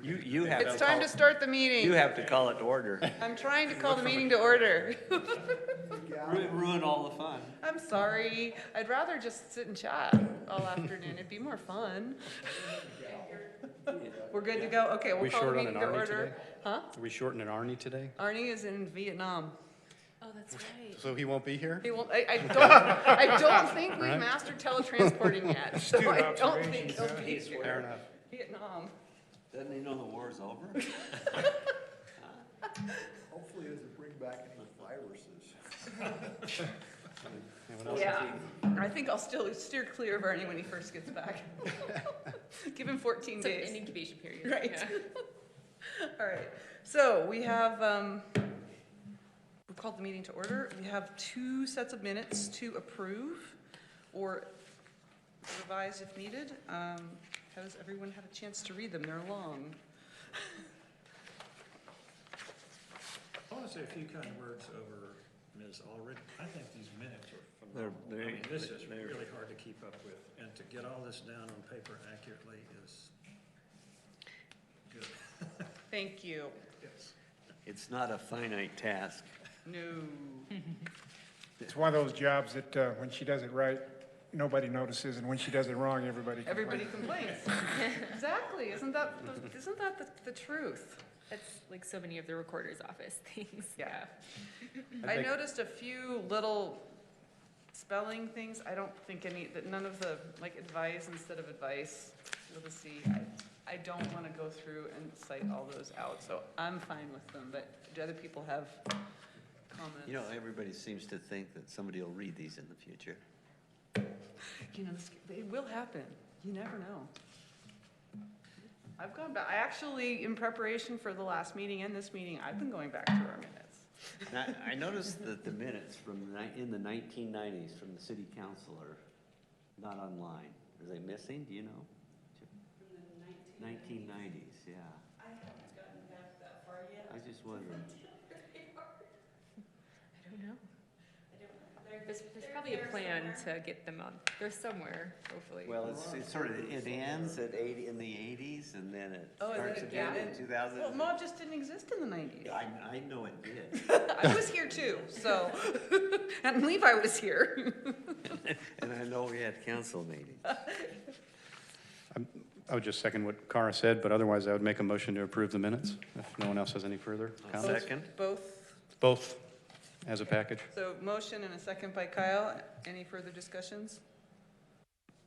You have It's time to start the meeting. You have to call it to order. I'm trying to call the meeting to order. Ruin all the fun. I'm sorry. I'd rather just sit and chat all afternoon. It'd be more fun. We're good to go? Okay, we'll We call the short on meeting an to Arnie order. today? Huh? Are we shorting an Arnie today? Arnie is in Vietnam. Oh, that's right. So he won't be here? He won't, I don't think we've Right. mastered teletransporting yet, so I don't think he'll be Fair here. enough. Vietnam. Doesn't he know the war's over? Hopefully it doesn't bring back any viruses. Anyone else? Yeah, I think I'll still steer clear of Arnie when he first gets back. Give him 14 It's like days. an incubation period. Right. Yeah. All right, so we have, we've called the meeting to order. We have 2 sets of minutes to approve or revise if needed. Has everyone had a chance to read them? They're long. I want to say a few kind words over Ms. Allred. I think these minutes are phenomenal. They're- I mean, this is they're- really hard to keep up with, and to get all this down on paper accurately is good. Thank you. Yes. It's not a finite task. No. It's one of those jobs that when she does it right, nobody notices, and when she does it wrong, everybody complains. Everybody complains. Exactly. Isn't that the truth? That's like so many of the recorder's office things. Yeah. I I think- noticed a few little spelling things. I don't think that none of the, like, advice instead of advice, you'll just see. I don't want to go through and cite all those out, so I'm fine with them, but do other people have comments? You know, everybody seems to think that somebody will read these in the future. You know, it will happen. You never know. I've gone back, I actually, in preparation for the last meeting and this meeting, I've been going back through our minutes. Now, I noticed that the minutes from in the 1990s from the city council are not online. Are they missing? Do you know? 1990s, yeah. I haven't gotten back that far yet. I was just wondering. I don't know. There's probably a plan to get them on. They're somewhere, hopefully. Well, it's sort of, it ends at in the 80s and then it Oh, and then starts it again in did? 2000. Well, Moab just didn't exist in the 90s. I know it did. I was here too, so, and Levi was here. And I know we had council meetings. I would just second what Cara said, but otherwise I would make a motion to approve the minutes, if no one else has any further I'll comments. second. Both as a package. So motion and a second by Kyle. Any further discussions?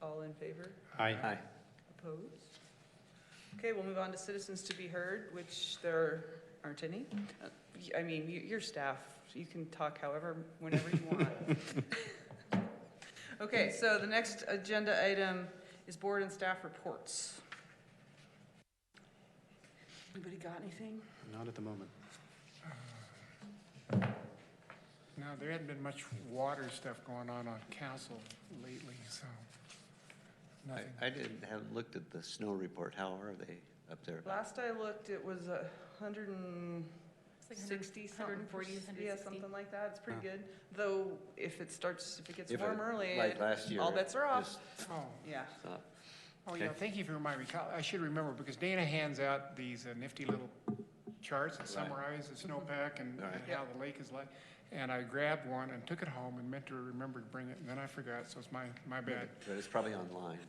All in favor? Aye. Aye. Opposed? Okay, we'll move on to citizens to be heard, which there aren't any. I mean, your staff, you can talk however, whenever you want. Okay, so the next agenda item is board and staff reports. Anybody got anything? Not at the moment. No, there hadn't been much water stuff going on council lately, so nothing. I haven't looked at the snow report. How are they up there? Last I looked, it was 160 It's like something, 140, yeah, 160. something like that. It's pretty Oh. good. Though if it gets If warm early, like last year. all bets are off. just Oh, Yeah. stopped. oh yeah, Okay. thank you for reminding me. I should remember, because Dana hands out these nifty little charts that summarize the snowpack and Right. and how the lake is like. And I grabbed one and took it home and meant to remember to bring it, and then I forgot, so it's my bad. But it's probably online.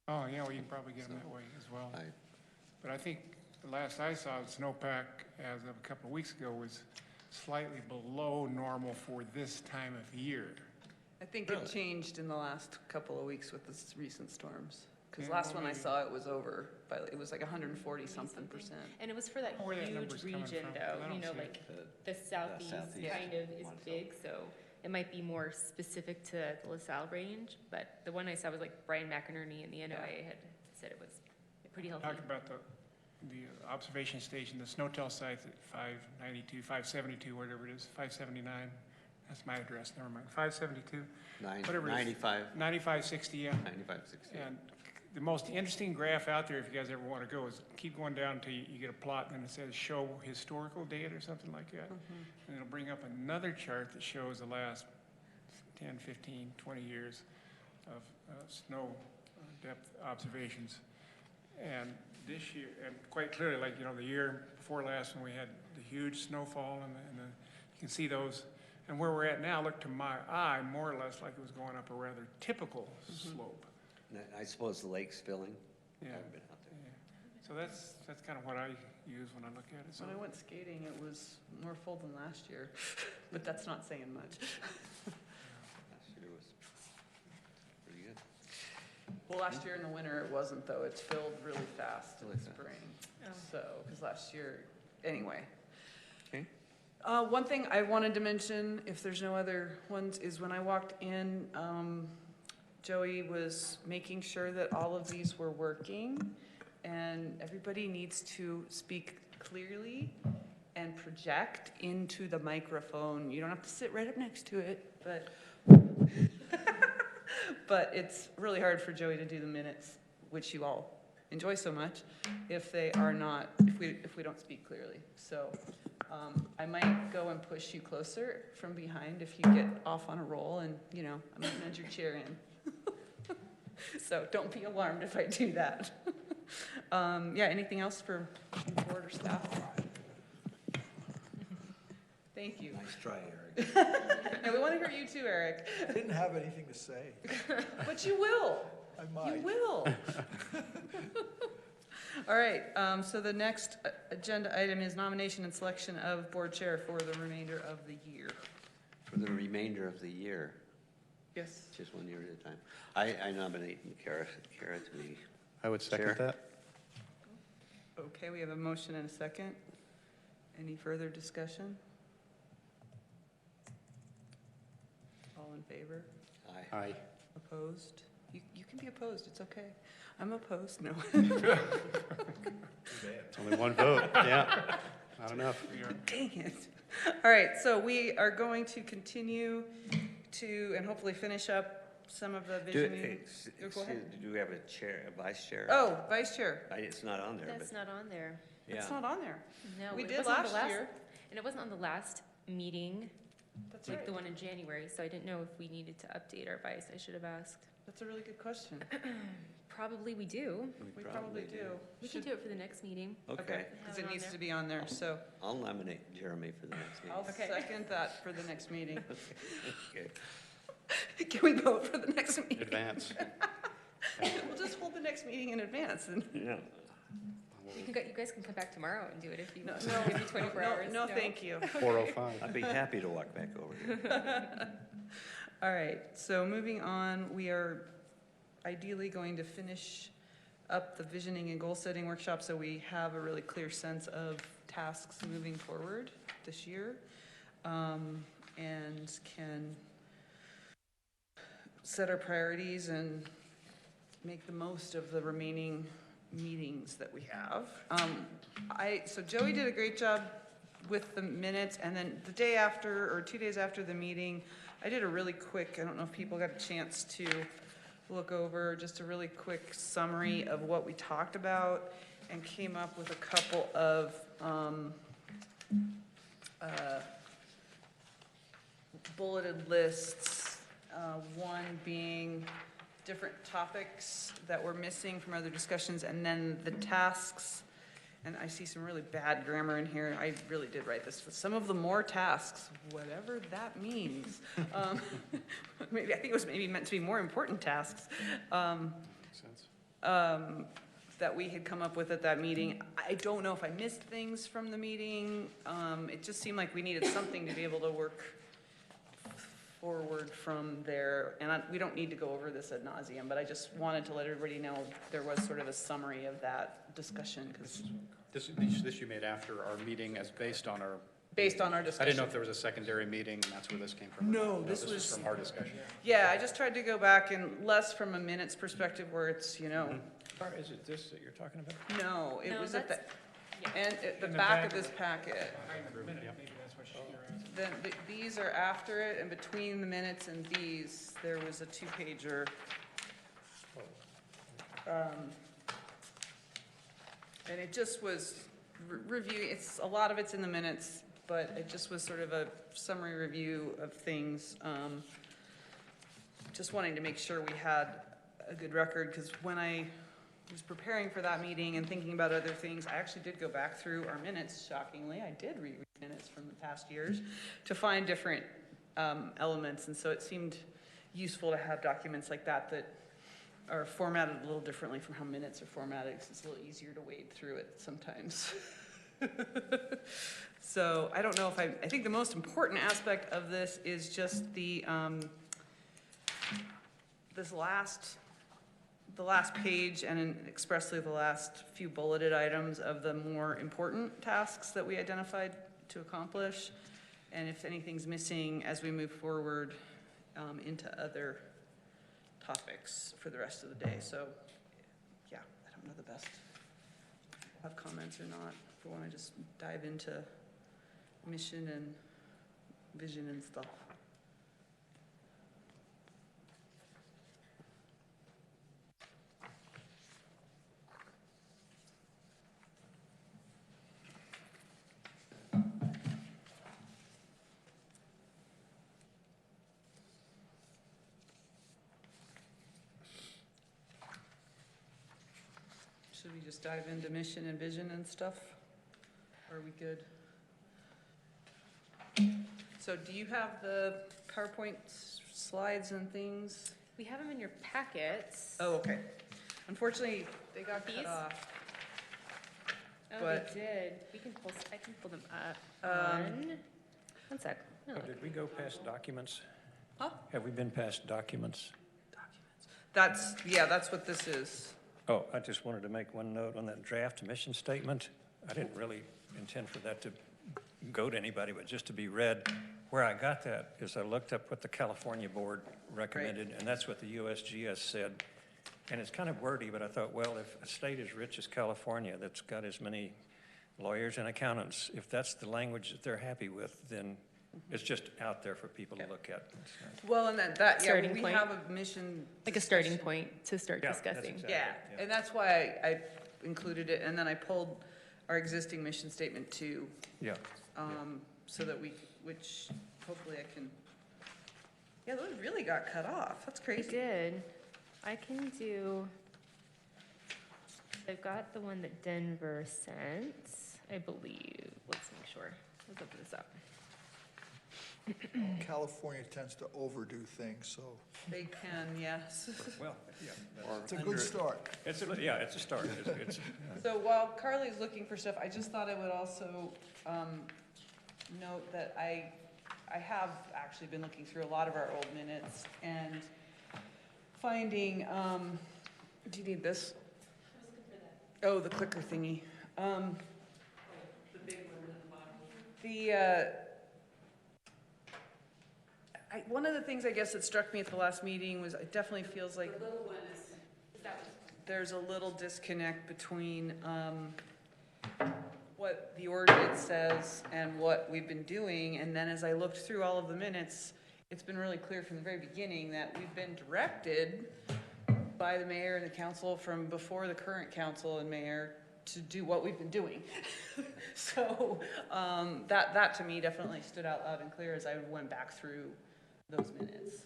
Oh, yeah, well, you can probably get them that way as well. But I think the last I saw, the snowpack as of a couple of weeks ago was slightly below normal for this time of year. I think Really? it changed in the last couple of weeks with the recent storms. Because Yeah, last well, one I maybe. saw, it was over, but it was like 140 something percent. And it was for that Oh, where that huge number's coming region from, 'cause though, I you don't know, see like it. the southeast southeast kind of is one, so- big, so it might be more specific to the LaSalle range, but the one I saw was like Brian McInerney and the NOAA had said it was pretty healthy. Talked about the observation station, the Snowtel site's at 592, 572, whatever it is, 579. That's my address, never mind, 572, whatever it is. 95, 9560, yeah. 95, 60. And the most interesting graph out there, if you guys ever want to go, is keep going down until you get a plot, and it says show historical data or something like that. And it'll bring up another chart that shows the last 10, 15, 20 years of snow depth observations. And this year, and quite clearly, like, you know, the year before last when we had the huge snowfall you can see those. And where we're at now, look to my eye, more or less like it was going up a rather typical slope. I suppose the lake's filling. Yeah. I haven't been out there. Yeah. So that's kind of what I use when I look at it. So When I went skating, it was more full than last year, but that's not saying much. Last year was pretty good. Well, last year in the winter, it wasn't, though. It's filled really fast in the Really fast. spring. So, because last year, anyway. Okay. One thing I wanted to mention, if there's no other ones, is when I walked in, Joey was making sure that all of these were working, and everybody needs to speak clearly and project into the microphone. You don't have to sit right up next to it, but but it's really hard for Joey to do the minutes, which you all enjoy so much, if they are not, if we don't speak clearly. So I might go and push you closer from behind if you get off on a roll, and, you know, I might nudge your chair in. So don't be alarmed if I do that. Yeah, anything else for board or staff? Thank you. Nice try, Eric. And we want to hear you too, Eric. I didn't have anything to say. But you will. I You might. will. All right, so the next agenda item is nomination and selection of board chair for the remainder of the year. For the remainder of the year, Yes. just 1 year at a time. I nominate Kara to be I would second Chair? that. Okay, we have a motion and a second. Any further discussion? All in favor? Aye. Aye. Opposed? You can be opposed, it's okay. I'm opposed, no. It's only one vote, yeah. Not enough. Dang it. All right, so we are going to continue to, and hopefully finish up some of the visioning. Go ahead. Do we have a chair, a vice chair? Oh, vice chair. It's not on there, That's but, not on there. yeah. It's not on there. No. We it did wasn't on the last year. And it wasn't on the last meeting, That's like right. the one in January, so I didn't know if we needed to update our vice. I should have asked. That's a really good question. Probably we do. We probably do. We can do it for the next meeting. Okay, Because Have it it on needs there. to be on there, so I'll nominate Jeremy for the next meeting. I'll Okay. second that for the next meeting. Okay. Can we vote for the next meeting? Advance. We'll just hold the next meeting in advance and. Yeah. You guys can come back tomorrow and do it if you No, want. no, Give me 24 hours. No, thank you. 4:05. I'd be happy to walk back over here. All right, so moving on, we are ideally going to finish up the visioning and goal-setting workshop so we have a really clear sense of tasks moving forward this year, and can set our priorities and make the most of the remaining meetings that we have. So Joey did a great job with the minutes, and then the day after, or 2 days after the meeting, I did a really quick, I don't know if people got a chance to look over, just a really quick summary of what we talked about, and came up with a couple of bulleted lists, one being different topics that were missing from other discussions, and then the tasks. And I see some really bad grammar in here. I really did write this. Some of the more tasks, whatever that means. Maybe, I think it was maybe meant to be more important tasks. Makes sense. That we had come up with at that meeting. I don't know if I missed things from the meeting. It just seemed like we needed something to be able to work forward from there. And we don't need to go over this ad nauseum, but I just wanted to let everybody know there was sort of a summary of that discussion, because This you made after our meeting as based on our, based on our discussion. I didn't know if there was a secondary meeting and that's where this came from. No, this This was- is from our discussion. Yeah, I just tried to go back and less from a minutes perspective where it's, you know, Or is it this that you're talking about? no, it No, was at the, yeah. and at the In the back of back. this packet. Maybe that's what you're asking. Then these are after it, and between the minutes and these, there was a 2-pager. And it just was review, a lot of it's in the minutes, but it just was sort of a summary review of things. Just wanting to make sure we had a good record, because when I was preparing for that meeting and thinking about other things, I actually did go back through our minutes, shockingly. I did read minutes from the past years to find different elements, and so it seemed useful to have documents like that that are formatted a little differently from how minutes are formatted, because it's a little easier to wade through it sometimes. So I don't know if I think the most important aspect of this is just the last page, and expressly the last few bulleted items of the more important tasks that we identified to accomplish, and if anything's missing as we move forward into other topics for the rest of the day. So, yeah, I don't know the best. Have comments or not? If we want to just dive into mission and vision and stuff. Should we just dive into mission and vision and stuff? Or are we good? So do you have the PowerPoint slides and things? We have them in your packets. Oh, okay. Unfortunately, they got These? cut off. Oh, but- they did. I can pull them up. One sec. No, Oh, did we go past documents? Huh? Have we been past documents? That's what this is. Oh, I just wanted to make one note on that draft mission statement. I didn't really intend for that to go to anybody, but just to be read. Where I got that is I looked up what the California board recommended, and that's what the USGS said. And it's kind of wordy, but I thought, well, if a state as rich as California that's got as many lawyers and accountants, if that's the language that they're happy with, then it's just out there for people to look at. Well, and Starting we point. have a mission. like a starting point to start Yeah, that's discussing. exactly- Yeah, and that's why I included it, and then I pulled our existing mission statement too, Yeah. so that which hopefully I can, yeah, those really got cut off. That's I crazy. did. I can do, I've got the one that Denver sent, I believe. Let's make sure. Let's open this up. California tends to overdo things, so They can, yes. Well, yeah. it's a good start. It's a start. It's So while Carly's looking for stuff, I just thought I would also note that I have actually been looking through a lot of our old minutes and finding, do you need this? Oh, the clicker thingy. The big one at the bottom. One of the things I guess that struck me at the last meeting was it definitely feels like The little one is that one? there's a little disconnect between what the ordinance says and what we've been doing. And then as I looked through all of the minutes, it's been really clear from the very beginning that we've been directed by the mayor and the council from before the current council and mayor to do what we've been doing. So that to me definitely stood out loud and clear as I went back through those minutes.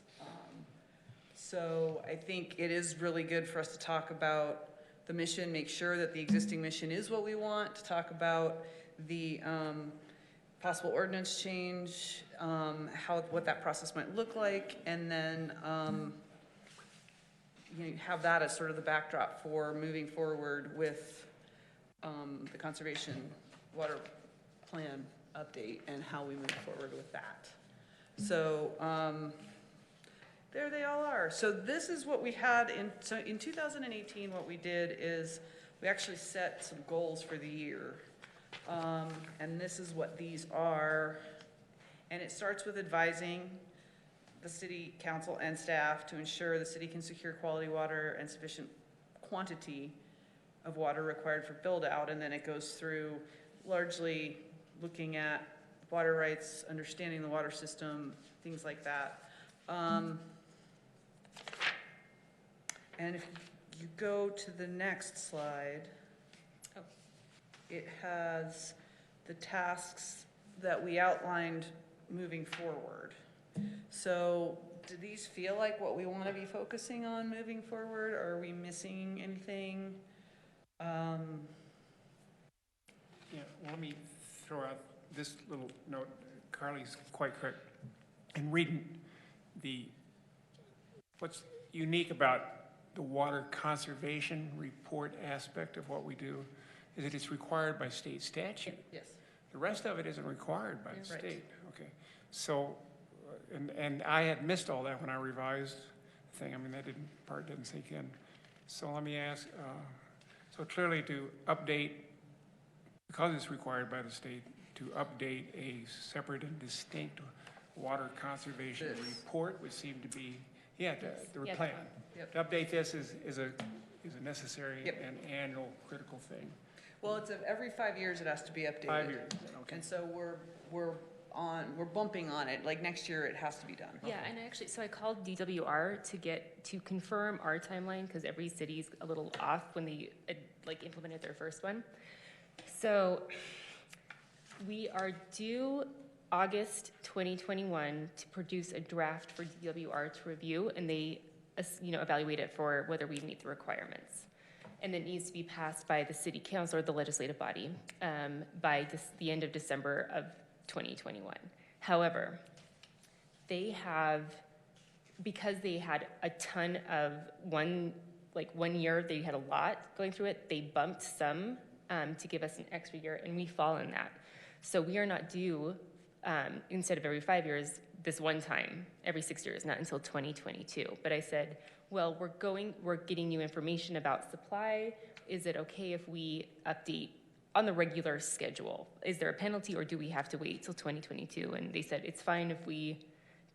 So I think it is really good for us to talk about the mission, make sure that the existing mission is what we want, to talk about the possible ordinance change, what that process might look like, and then have that as sort of the backdrop for moving forward with the conservation water plan update and how we move forward with that. So there they all are. So this is what we had in 2018, what we did is we actually set some goals for the year. And this is what these are. And it starts with advising the city council and staff to ensure the city can secure quality water and sufficient quantity of water required for build out. And then it goes through largely looking at water rights, understanding the water system, things like that. And if you go to the next slide, it has the tasks that we outlined moving forward. So do these feel like what we want to be focusing on moving forward? Or are we missing anything? Yeah, well, let me throw out this little note. Carly's quite correct. In reading what's unique about the water conservation report aspect of what we do is that it's required by state statute. Yes. The rest of it isn't required by the Right. state. Okay, so, and I had missed all that when I revised the thing. I mean, that part didn't sink in. So let me ask, so clearly to update, because it's required by the state, to update a separate and distinct water conservation This. report would seem to be, the Yeah. plan. Yep. To update this is a necessary Yep. and annual critical thing. Well, it's every 5 years it has to be updated. 5 years, okay. And so we're bumping on it, like next year it has to be done. Yeah, and actually, so I called DWR to confirm our timeline, because every city's a little off when they, like, implemented their first one. So we are due August 2021 to produce a draft for DWR to review, and they, evaluate it for whether we meet the requirements. And it needs to be passed by the city council or the legislative body by the end of December of 2021. However, because they had a ton of one year, they had a lot going through it, they bumped some to give us an extra year, and we fall in that. So we are not due, instead of every 5 years, this one time, every 6 years, not until 2022. But I said, well, we're getting you information about supply. Is it okay if we update on the regular schedule? Is there a penalty, or do we have to wait till 2022? And they said, it's fine if we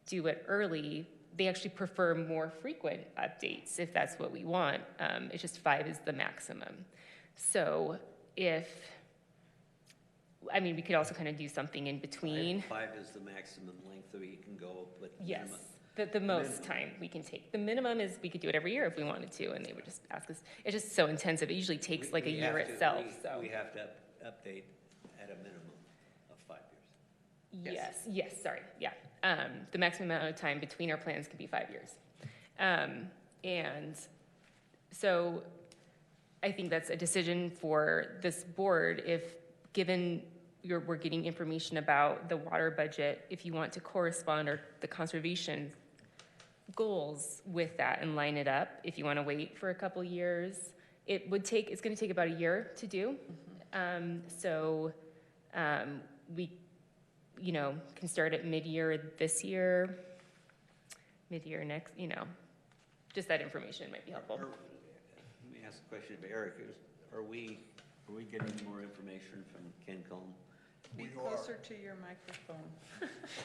do it early. They actually prefer more frequent updates if that's what we want. It's just 5 is the maximum. So we could also kind of do something in between. 5 is the maximum length that you can go, but Yes, minimum. the most time we can take. The minimum is we could do it every year if we wanted to, and they would just ask us. It's just so intensive. It usually takes like a We year have to- itself, so. We have to update at a minimum of 5 years. Yes, sorry, yeah. The maximum amount of time between our plans can be 5 years. And so I think that's a decision for this board, if given we're getting information about the water budget, if you want to correspond or the conservation goals with that and line it up. If you want to wait for a couple years, it's going to take about a year to do. We, can start at mid-year this year, mid-year next, just that information might be helpful. Let me ask a question of Eric. Are we getting more information from Kencom? Be We are. closer to your microphone.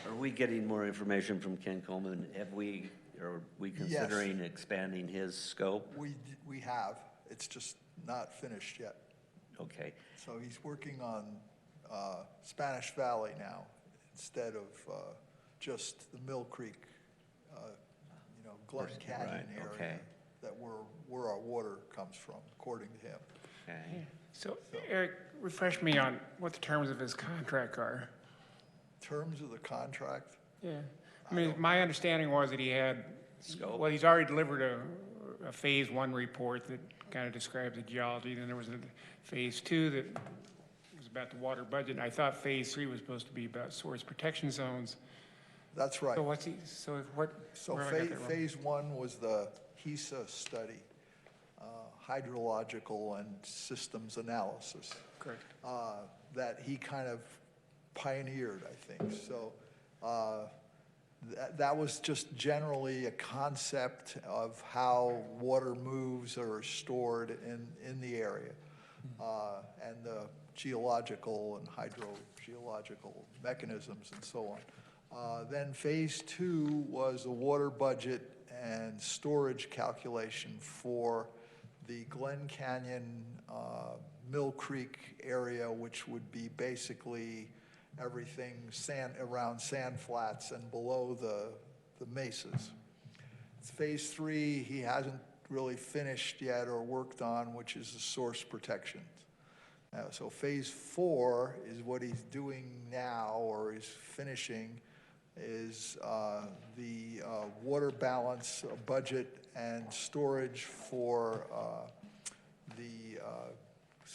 Are we getting more information from Kencom, and are we considering expanding his scope? We have, it's just not finished yet. Okay. So he's working on Spanish Valley now, instead of just the Mill Creek, Glen Canyon Right, area. okay. That where our water comes from, according to him. Okay. So Eric, refresh me on what the terms of his contract are. Terms of the contract, Yeah. I mean, my understanding was that he had, Scope. well, he's already delivered a phase 1 report that kind of describes the geology. Then there was a phase 2 that was about the water budget. And I thought phase 3 was supposed to be about source protection zones. that's right. So where have I got that wrong? Phase 1 was the HESA study, hydrological and systems analysis. Correct. That he kind of pioneered, I think. So that was just generally a concept of how water moves or is stored in the area, and the geological and hydrogeological mechanisms and so on. Then phase 2 was the water budget and storage calculation for the Glen Canyon, Mill Creek area, which would be basically everything around sand flats and below the mesas. Phase 3, he hasn't really finished yet or worked on, which is the source protection. So phase 4 is what he's doing now, or is finishing, is the water balance budget and storage for the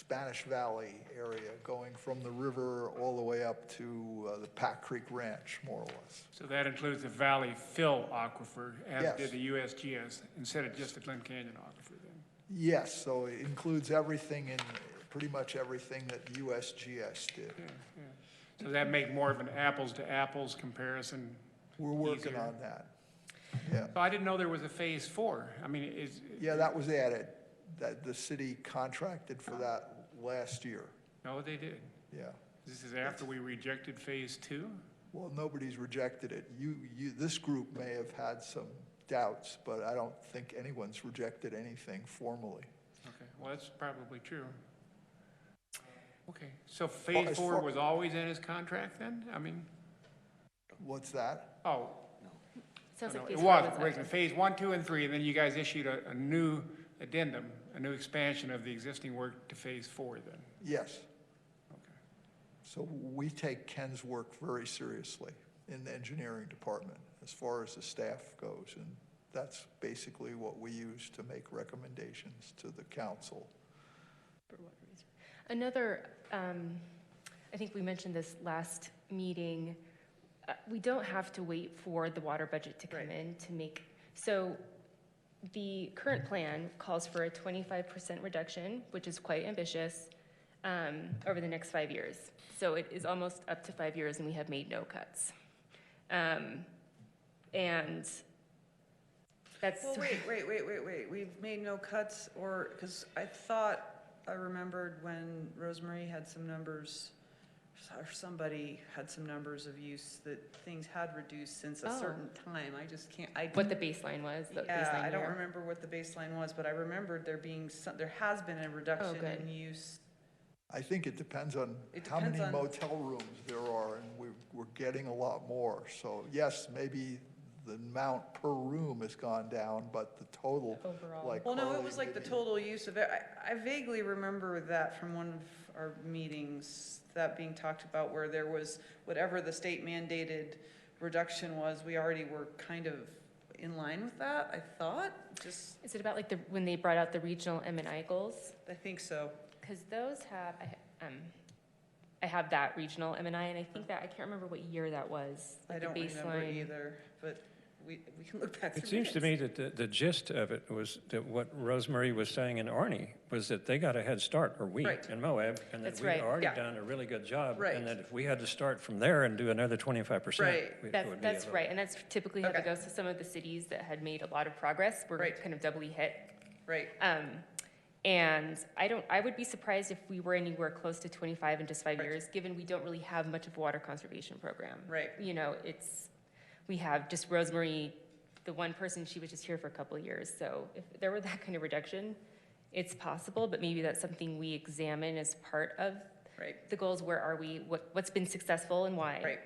Spanish Valley area, going from the river all the way up to the Pack Creek Ranch, more or less. So that includes the valley fill aquifer, as Yes. did the USGS, instead of just the Glen Canyon aquifer then? Yes, so it includes everything in, pretty much everything that USGS did. Yeah, yeah. So does that make more of an apples-to-apples comparison? We're working Easier. on that. Yeah, So I didn't know there was a phase 4. I mean, yeah, that was added, that the city contracted for that last year, no, they did. yeah. This is after we rejected phase 2? Well, nobody's rejected it. This group may have had some doubts, but I don't think anyone's rejected anything formally. Okay, well, that's probably true. Okay, so phase as 4 far- was always in his contract then? I mean, What's that? oh, Sounds no, like it phase was, four was originally phase 1, 2, and 3, and then you guys issued a new addendum, a new expansion of the existing work to phase 4 then? Yes. Okay. So we take Ken's work very seriously in the engineering department as far as the staff goes. And that's basically what we use to make recommendations to the council. Another, I think we mentioned this last meeting, we don't have to wait for the water budget to come Right. in to make, so the current plan calls for a 25% reduction, which is quite ambitious, over the next 5 years. So it is almost up to 5 years and we have made no cuts. And that's. Well, wait, we've made no cuts, or, because I thought I remembered when Rosemary had some numbers, or somebody had some numbers of use, that things had reduced since a Oh. certain time. I just can't, What the baseline was, the yeah, baseline I don't year. remember what the baseline was, but I remembered there being some, there has been a reduction good. in use. I think it depends on It how many depends on- motel rooms there are, and we're getting a lot more. So yes, maybe the amount per room has gone down, but the total, Overall. like Well, no, it Carly was like the maybe- total use of it. I vaguely remember that from one of our meetings, that being talked about, where there was, whatever the state mandated reduction was, we already were kind of in line with that, I thought, just, Is it about like when they brought out the regional M&I goals? I think so. Because those have, I have that regional M&I, and I think that, I can't remember what year that was. I like the don't remember baseline. either, but we can look back through It seems to minutes. me that the gist of it was that what Rosemary was saying and Arnie was that they got a head start, or we Right. in Moab, and that That's we'd right. already Yeah. done a really good job. Right. And that if we had to start from there and do another 25%. Right. it would That's be a right, and that's typically how it Okay. goes to some of the cities that had made a lot of progress, were Right. kind of doubly hit. Right, And I would be surprised if we were anywhere close to 25 in just 5 Right. years, given we don't really have much of a water conservation program. right. You know, we have just Rosemary, the one person, she was just here for a couple of years, so if there were that kind of reduction, it's possible, but maybe that's something we examine as part of Right, the goals. Where are we, what's been successful and why? right,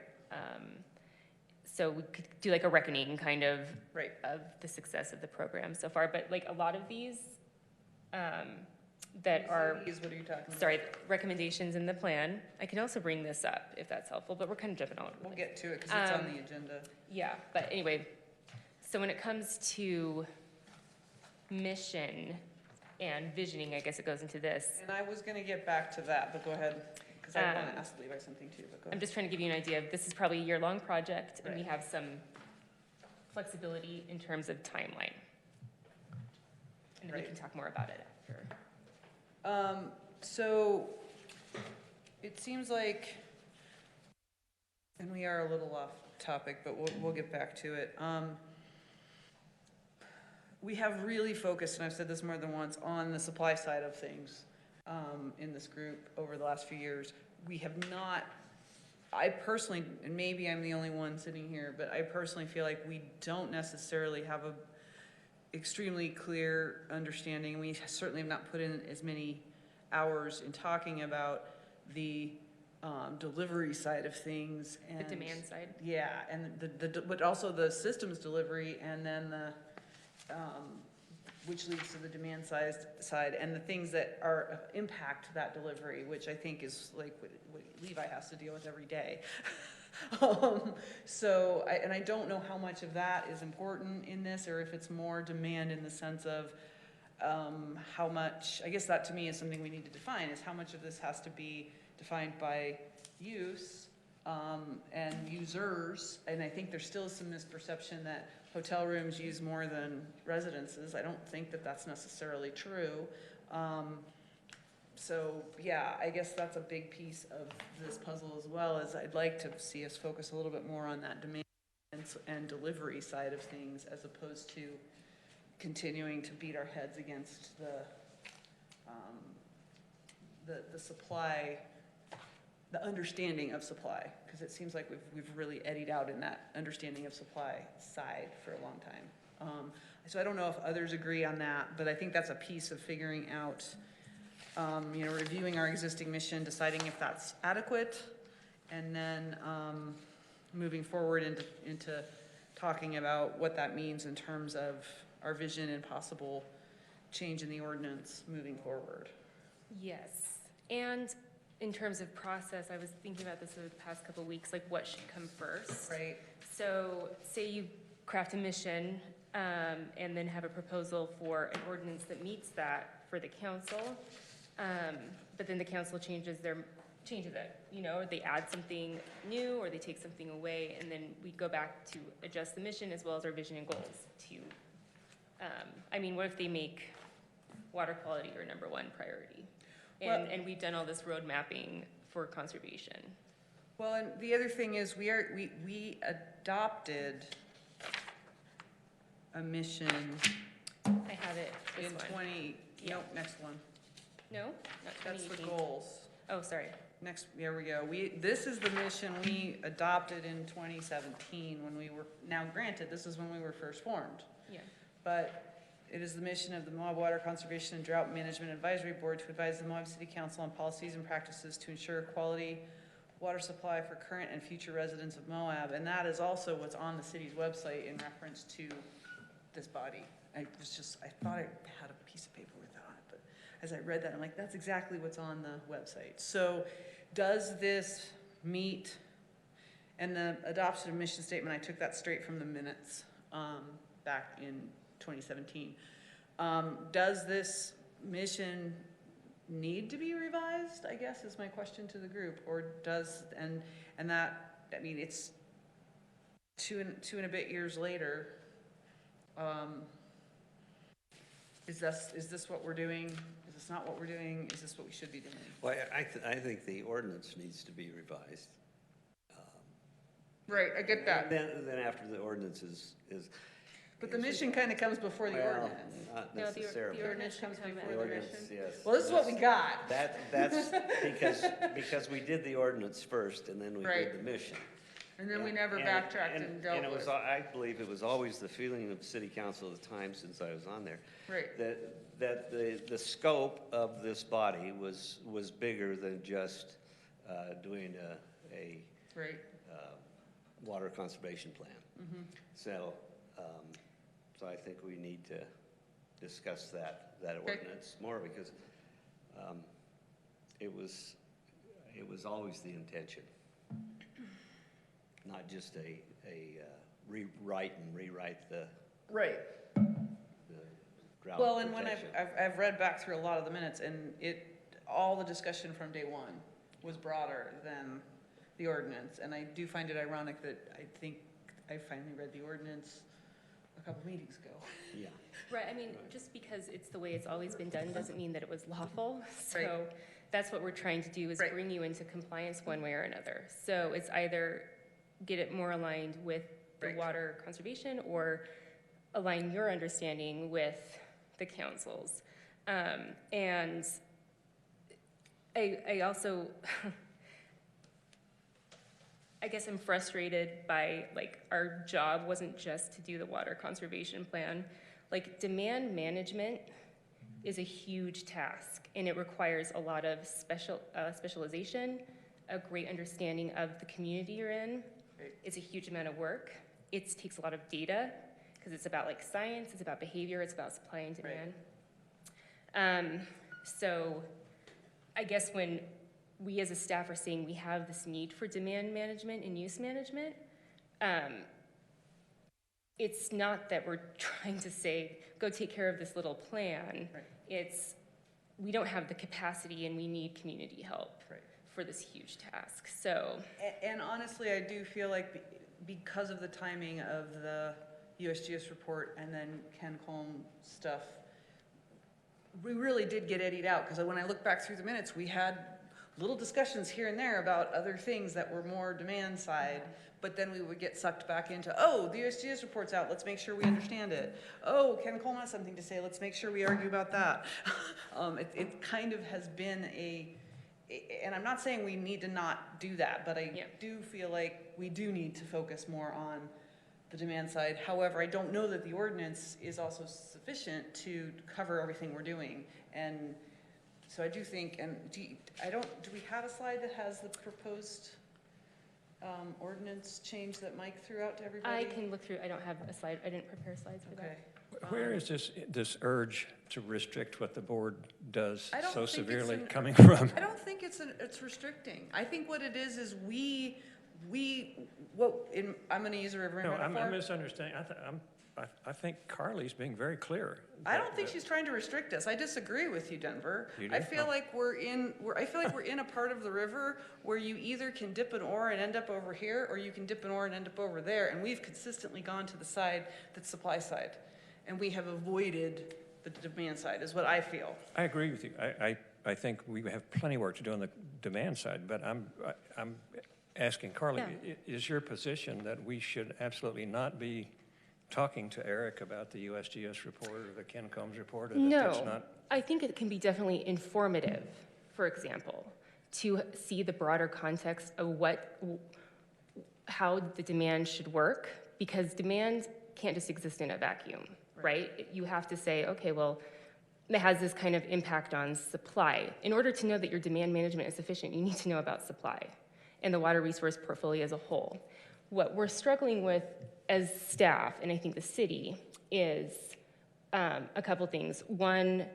So we could do like a reckoning kind of right. the success of the program so far, but like a lot of these that are, Is what are you talking about? sorry, recommendations in the plan, I can also bring this up if that's helpful, but we're kind of jumping all over the We'll place. get to it, because it's on the agenda. Yeah, but anyway, so when it comes to mission and visioning, I guess it goes into this. And I was gonna get back to that, but go ahead, because I want to ask Levi something too, but go I'm ahead. just trying to give you an idea of, this is probably a year-long project, and we Right. have some flexibility in terms of timeline. And then we Right. can talk more about it after. So, it seems like, and we are a little off topic, but we'll get back to it. We have really focused, and I've said this more than once, on the supply side of things, in this group over the last few years. We have not, I personally, and maybe I'm the only one sitting here, but I personally feel like we don't necessarily have a extremely clear understanding. We certainly have not put in as many hours in talking about the delivery side of things and The demand side. yeah, and but also the systems delivery, and then the which leads to the demand side, and the things that are impact that delivery, which I think is like what Levi has to deal with every day. So, I don't know how much of that is important in this, or if it's more demand in the sense of how much, I guess that to me is something we need to define, is how much of this has to be defined by use and users. And I think there still is some misperception that hotel rooms use more than residences. I don't think that that's necessarily true. So yeah, I guess that's a big piece of this puzzle as well, is I'd like to see us focus a little bit more on that demand and delivery side of things, as opposed to continuing to beat our heads against the supply, the understanding of supply, because it seems like we've really eddied out in that understanding of supply side for a long time. So I don't know if others agree on that, but I think that's a piece of figuring out, reviewing our existing mission, deciding if that's adequate, and then moving forward into talking about what that means in terms of our vision and possible change in the ordinance moving forward. Yes, and in terms of process, I was thinking about this over the past couple of weeks, like what should come first. Right. So say you craft a mission and then have a proposal for an ordinance that meets that for the council, but then the council changes it, or they add something new or they take something away, and then we go back to adjust the mission as well as our vision and goals to, what if they make water quality your number one priority? And we've done all this road mapping for conservation. Well, and the other thing is we adopted a mission I have it, this in one. nope, next one. No, not That's the 2018. goals. Oh, sorry. Next, there we go. This is the mission we adopted in 2017 when we were, now granted, this is when we were first formed. Yeah. But it is the mission of the Moab Water Conservation and Drought Management Advisory Board to advise the Moab City Council on policies and practices to ensure quality water supply for current and future residents of Moab. And that is also what's on the city's website in reference to this body. I thought I had a piece of paper with that on it, but as I read that, I'm like, that's exactly what's on the website. So does this meet, and the adoption of mission statement, I took that straight from the minutes back in 2017. Does this mission need to be revised, I guess, is my question to the group, or does, and that, it's two and a bit years later. Is this what we're doing? Is this not what we're doing? Is this what we should be doing? Well, I think the ordinance needs to be revised. Right, I get that. Then after the ordinance is. But the mission kind of comes before the Well, ordinance. not No, necessarily. the ordinance comes should come before The the ordinance, mission. yes. Well, this is what we got. That's because we did the ordinance first and then we Right. did the mission. And then we And- never and- backtracked and dealt And it was, with. I believe it was always the feeling of city council at the time, since I was on there, Right, that the scope of this body was bigger than just doing a right. water conservation plan. Mhm. So I think we need to discuss that ordinance more, because it was always the intention, not just a rewrite the Right. drought Well, and when protection. I've read back through a lot of the minutes, and all the discussion from day one was broader than the ordinance, and I do find it ironic that I think I finally read the ordinance a couple meetings ago. Yeah. Right, just because it's the way it's always been done doesn't mean that it was lawful. So Right. that's what we're trying to do, is Right. bring you into compliance one way or another. So it's either get it more aligned with the Right. water conservation, or align your understanding with the council's. And I also, I guess I'm frustrated by, our job wasn't just to do the water conservation plan. Demand management is a huge task, and it requires a lot of specialization, a great understanding of the community you're in. Right. It's a huge amount of work. It takes a lot of data, because it's about science, it's about behavior, it's about supply and demand. So I guess when we as a staff are saying we have this need for demand management and use management, it's not that we're trying to say, go take care of this little plan. Right. It's, we don't have the capacity and we need community help Right. for this huge task. So, And honestly, I do feel like because of the timing of the USGS report and then Ken Colm stuff, we really did get eddied out, because when I look back through the minutes, we had little discussions here and there about other things that were more demand side, but then we would get sucked back into, oh, the USGS report's out, let's make sure we understand it. Oh, Ken Colm has something to say, let's make sure we argue about that. It kind of has been and I'm not saying we need to not do that, but I do feel like we do need to focus more on the demand side. However, I don't know that the ordinance is also sufficient to cover everything we're doing. And so I do think, and do we have a slide that has the proposed ordinance change that Mike threw out to everybody? I can look through, I don't have a slide, I didn't prepare slides for Okay. that. Where is this urge to restrict what the board does I don't so think it's severely an- coming from? I don't think it's restricting. I think what it is I'm gonna use a river No, metaphor. I'm misunderstanding. I think Carly's being very clear. I don't think she's trying to restrict us. I disagree with you, Denver. You do? I feel Oh. like we're in a part of the river where you either can dip an oar and end up over here, or you can dip an oar and end up over there. And we've consistently gone to the side that's supply side. And we have avoided the demand side, is what I feel. I agree with you. I think we have plenty of work to do on the demand side, but I'm asking Carly, is your position that we should absolutely not be talking to Eric about the USGS report or the Ken Combs report? Or that that's No, not? I think it can be definitely informative, for example, to see the broader context of how the demand should work, because demand can't just exist in a vacuum, right? You have to say, okay, well, it has this kind of impact on supply. In order to know that your demand management is sufficient, you need to know about supply and the water resource portfolio as a whole. What we're struggling with as staff, and I think the city, is a couple things. One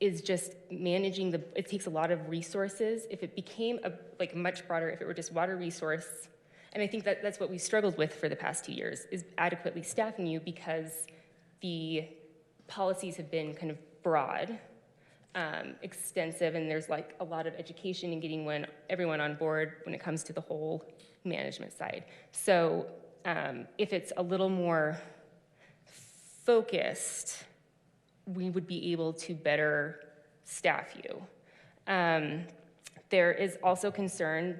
is just managing it takes a lot of resources. If it became much broader, if it were just water resource, and I think that's what we struggled with for the past 2 years, is adequately staffing you, because the policies have been kind of broad, extensive, and there's like a lot of education in getting everyone on board when it comes to the whole management side. So if it's a little more focused, we would be able to better staff you. There is also concern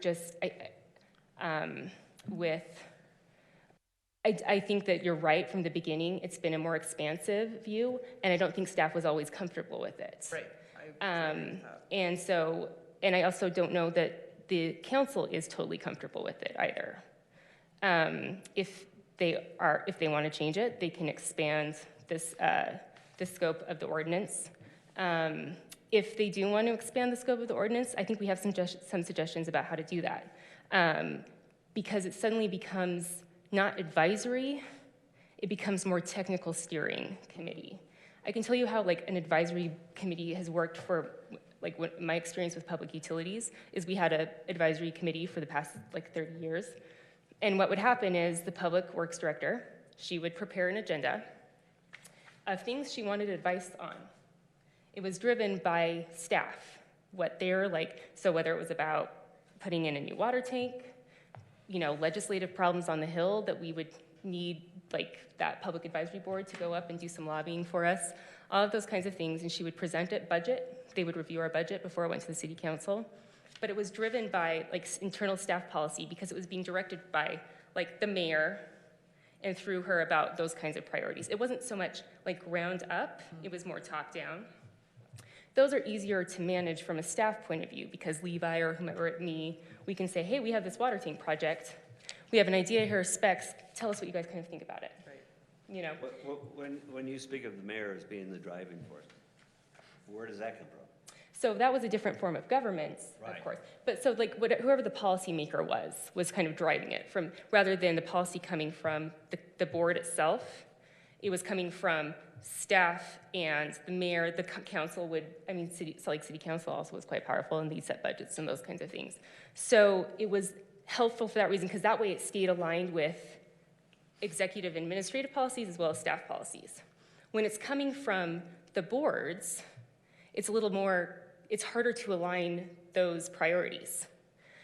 I think that you're right from the beginning. It's been a more expansive view, and I don't think staff was always comfortable with it. Right. I agree with that. And I also don't know that the council is totally comfortable with it either. If they want to change it, they can expand the scope of the ordinance. If they do want to expand the scope of the ordinance, I think we have some suggestions about how to do that. Because it suddenly becomes not advisory, it becomes more technical steering committee. I can tell you how an advisory committee has worked for, what my experience with public utilities is. We had an advisory committee for the past 30 years. And what would happen is the public works director, she would prepare an agenda of things she wanted advice on. It was driven by staff, what they're so whether it was about putting in a new water tank, legislative problems on the Hill that we would need that public advisory board to go up and do some lobbying for us, all of those kinds of things. And she would present it, budget. They would review our budget before it went to the city council. But it was driven by internal staff policy, because it was being directed by the mayor and through her about those kinds of priorities. It wasn't so much ground up, it was more top down. Those are easier to manage from a staff point of view, because Levi or whomever it me, we can say, hey, we have this water tank project. We have an idea here, specs. Tell us what you guys kind of think about it. Right. When you speak of the mayor as being the driving force, where does that come from? So that was a different form of government, Right. of course. But so whoever the policymaker was kind of driving it rather than the policy coming from the board itself. It was coming from staff and the mayor. The council city council also was quite powerful, and they set budgets and those kinds of things. So it was helpful for that reason, because that way it stayed aligned with executive administrative policies as well as staff policies. When it's coming from the boards, it's a little more, it's harder to align those priorities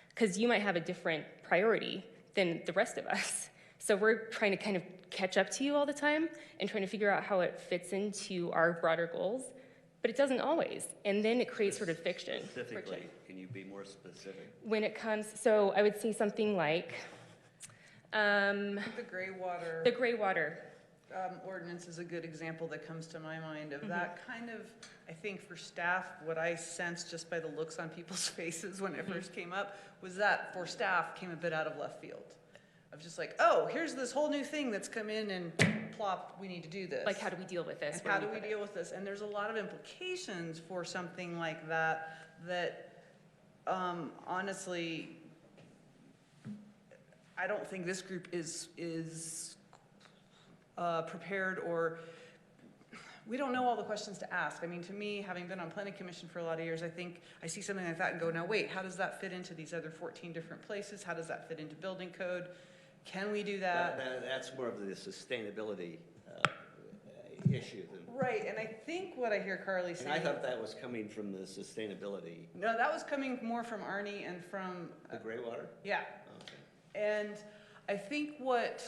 because you might have a different priority than the rest of us. So we're trying to kind of catch up to you all the time and trying to figure out how it fits into our broader goals, but it doesn't always. And then it creates sort of friction. Specifically, can you be more specific? When it comes, so I would say something like, The gray water. the gray water. Ordinance is a good example that comes to my mind of that kind of, I think for staff, what I sensed just by the looks on people's faces when it first came up was that for staff came a bit out of left field. Of just like, oh, here's this whole new thing that's come in and plop, we need to do this. Like, how do we deal with this? And Where how do we put it? deal with this? And there's a lot of implications for something like that, that honestly, I don't think this group is prepared, or we don't know all the questions to ask. I mean, to me, having been on planning commission for a lot of years, I think I see something like that and go, now wait, how does that fit into these other 14 different places? How does that fit into building code? Can we do that? That's more of the sustainability issue than. Right, and I think what I hear Carly saying. And I thought that was coming from the sustainability, No, that was coming more from Arnie and from, the gray water? yeah. Okay. And I think what,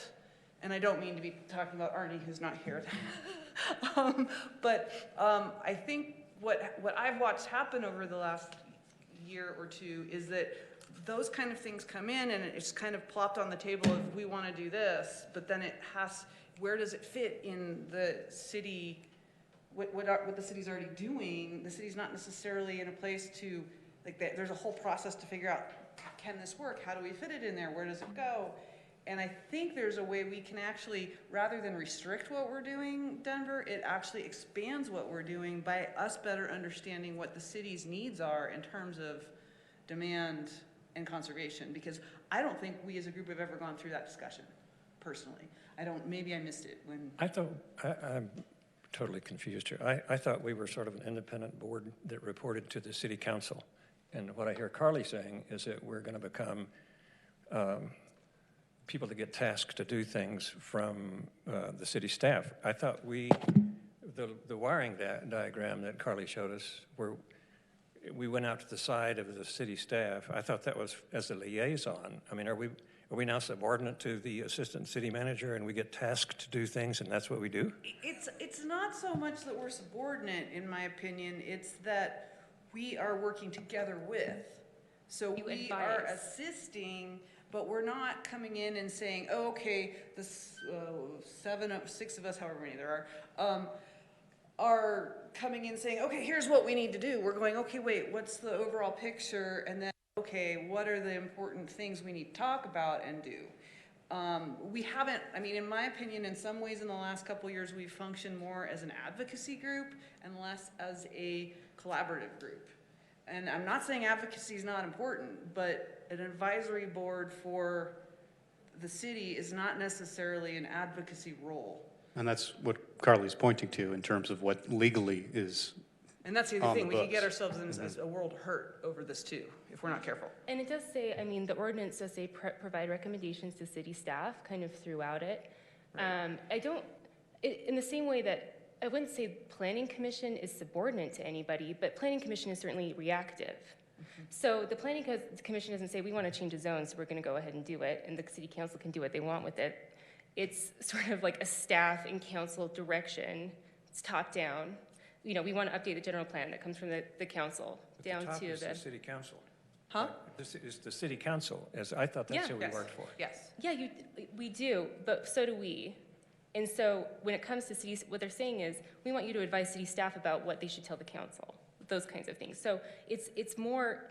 and I don't mean to be talking about Arnie, who's not here, but I think what I've watched happen over the last year or two is that those kind of things come in and it's kind of plopped on the table of we want to do this, but then it has, where does it fit in the city, what the city's already doing? The city's not necessarily in a place to, like, there's a whole process to figure out, can this work? How do we fit it in there? Where does it go? And I think there's a way we can actually, rather than restrict what we're doing, Denver, it actually expands what we're doing by us better understanding what the city's needs are in terms of demand and conservation. Because I don't think we as a group have ever gone through that discussion, personally. Maybe I missed it when. I thought, I'm totally confused here. I thought we were sort of an independent board that reported to the city council. And what I hear Carly saying is that we're going to become people that get tasked to do things from the city staff. I thought the wiring diagram that Carly showed us, where we went out to the side of the city staff, I thought that was as a liaison. I mean, are we now subordinate to the assistant city manager and we get tasked to do things and that's what we do? It's not so much that we're subordinate, in my opinion, it's that we are working together with. So You we advise. are assisting, but we're not coming in and saying, oh, okay, this 6 of us, however many there are coming in saying, okay, here's what we need to do. We're going, okay, wait, what's the overall picture? And then, okay, what are the important things we need to talk about and do? We haven't, I mean, in my opinion, in some ways in the last couple of years, we've functioned more as an advocacy group and less as a collaborative group. And I'm not saying advocacy is not important, but an advisory board for the city is not necessarily an advocacy role. And that's what Carly's pointing to in terms of what legally is. And that's the other On thing, the we could get books. ourselves in a world hurt over this too, if we're not careful. And it does say, I mean, the ordinance does say provide recommendations to city staff kind of throughout it. In the same way that I wouldn't say planning commission is subordinate to anybody, but planning commission is certainly reactive. So the planning commission doesn't say we want to change a zone, so we're going to go ahead and do it, and the city council can do what they want with it. It's sort of like a staff and council direction. It's top down. You know, we want to update the general plan that comes from the council At down the top to is the. the city council. Huh? This is the city council, as I thought that's Yeah. who we Yes. worked for. Yes. Yeah, we do, but so do we. And so when it comes to cities, what they're saying is, we want you to advise city staff about what they should tell the council, those kinds of things. So it's more,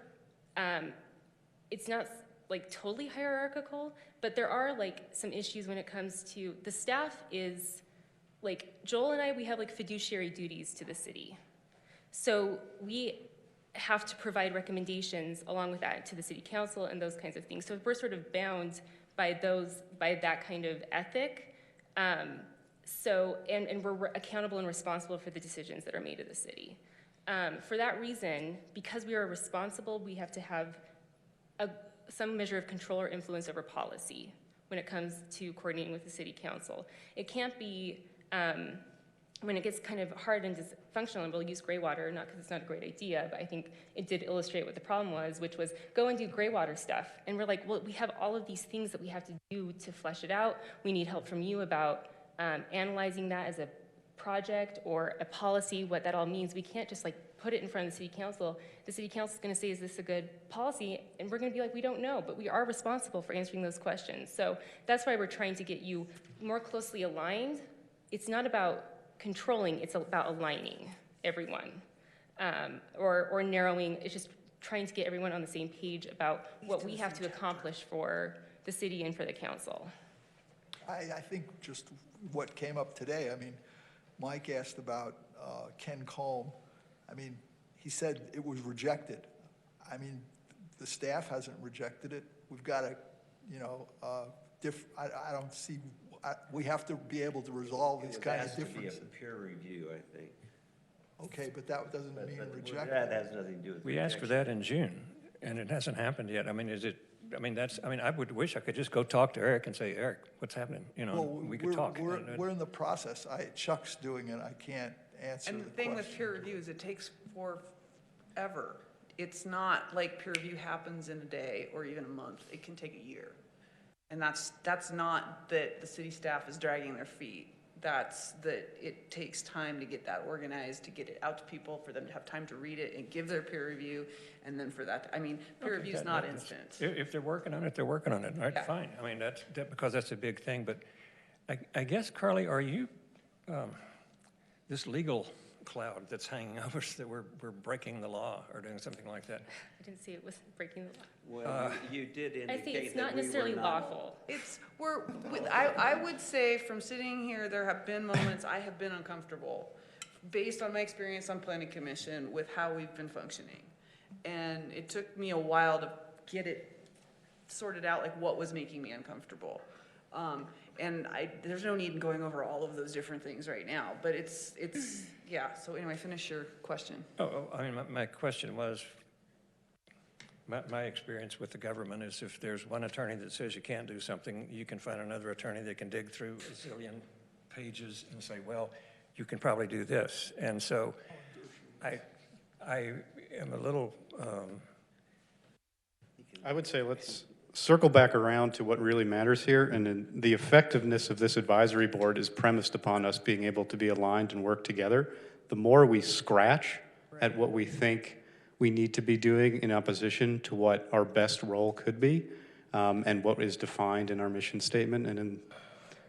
it's not like totally hierarchical, but there are like some issues when it comes to, the staff is, like Joel and I, we have like fiduciary duties to the city. So we have to provide recommendations along with that to the city council and those kinds of things. So we're sort of bound by that kind of ethic. And we're accountable and responsible for the decisions that are made of the city. For that reason, because we are responsible, we have to have some measure of control or influence over policy, when it comes to coordinating with the city council. It can't be, when it gets kind of hard and dysfunctional, and we'll use gray water, not because it's not a great idea, but I think it did illustrate what the problem was, which was go and do gray water stuff. And we're like, well, we have all of these things that we have to do to flesh it out. We need help from you about analyzing that as a project or a policy, what that all means. We can't just like put it in front of the city council. The city council is going to say, is this a good policy? And we're going to be like, we don't know, but we are responsible for answering those questions. So that's why we're trying to get you more closely aligned. It's not about controlling, it's about aligning everyone, or narrowing. It's just trying to get everyone on the same page about what we have to accomplish for the city and for the council. I think just what came up today, I mean, Mike asked about Ken Combe. I mean, he said it was rejected. I mean, the staff hasn't rejected it. We've got to, I don't see, we have to be able to resolve these kind of differences. It has to be a peer review, I think. Okay, but that doesn't mean reject. That has nothing to do with We asked for that in June, and it hasn't happened yet. I mean, I would wish I could just go talk to Eric and say, Eric, what's happening? Well, We could talk. We're in the process. Chuck's doing it. I can't answer the And the thing with question. peer review is it takes forever. It's not like peer review happens in a day or even a month. It can take a year. And that's not that the city staff is dragging their feet. That's that it takes time to get that organized, to get it out to people, for them to have time to read it and give their peer review, and then for that, peer review is not instant. If they're working on it, they're working on it, right? Yeah. Fine. I mean, because that's a big thing. But I guess, Carly, are you, this legal cloud that's hanging over us that we're breaking the law or doing something like that? I didn't see it was breaking the law. Well, you did indicate I see it's that not we necessarily were not. lawful. I would say from sitting here, there have been moments I have been uncomfortable based on my experience on planning commission with how we've been functioning. And it took me a while to get it sorted out, like what was making me uncomfortable. And there's no need in going over all of those different things right now, but it's yeah. So anyway, finish your question. My question was, my experience with the government is if there's one attorney that says you can't do something, you can find another attorney that can dig through a zillion pages and say, well, you can probably do this. And so I am a little... I would say let's circle back around to what really matters here, and then the effectiveness of this advisory board is premised upon us being able to be aligned and work together. The more we scratch at what we think we need to be doing in opposition to what our best role could be, and what is defined in our mission statement and in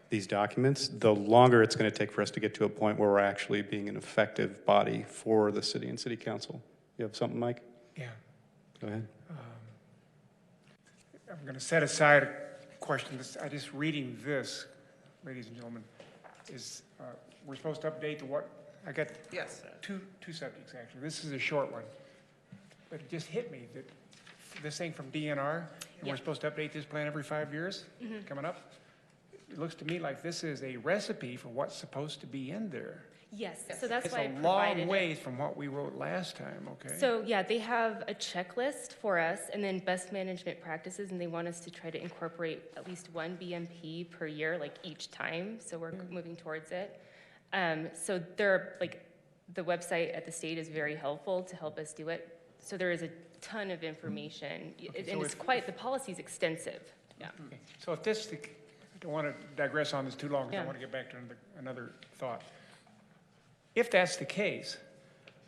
these documents, the longer it's going to take for us to get to a point where we're actually being an effective body for the city and city council. You have something, Mike? Yeah. Go ahead. I'm going to set aside a question. I just reading this, ladies and gentlemen, is we're supposed to update I got Yes. two subjects, actually. This is a short one. But it just hit me that this thing from DNR, and Yeah. we're supposed to update this plan every 5 years coming up. It looks to me like this is a recipe for what's supposed to be in there. Yes, so that's It's why I a provided long it. ways from what we wrote last time, okay? So, yeah, they have a checklist for us and then best management practices, and they want us to try to incorporate at least one BMP per year, like each time, so we're moving towards it. So they're, like, the website at the state is very helpful to help us do it. So there is a ton of information, and it's the policy's extensive, yeah. Okay. So if this, I don't want to digress on this too long, because Yeah. I want to get back to another thought. If that's the case,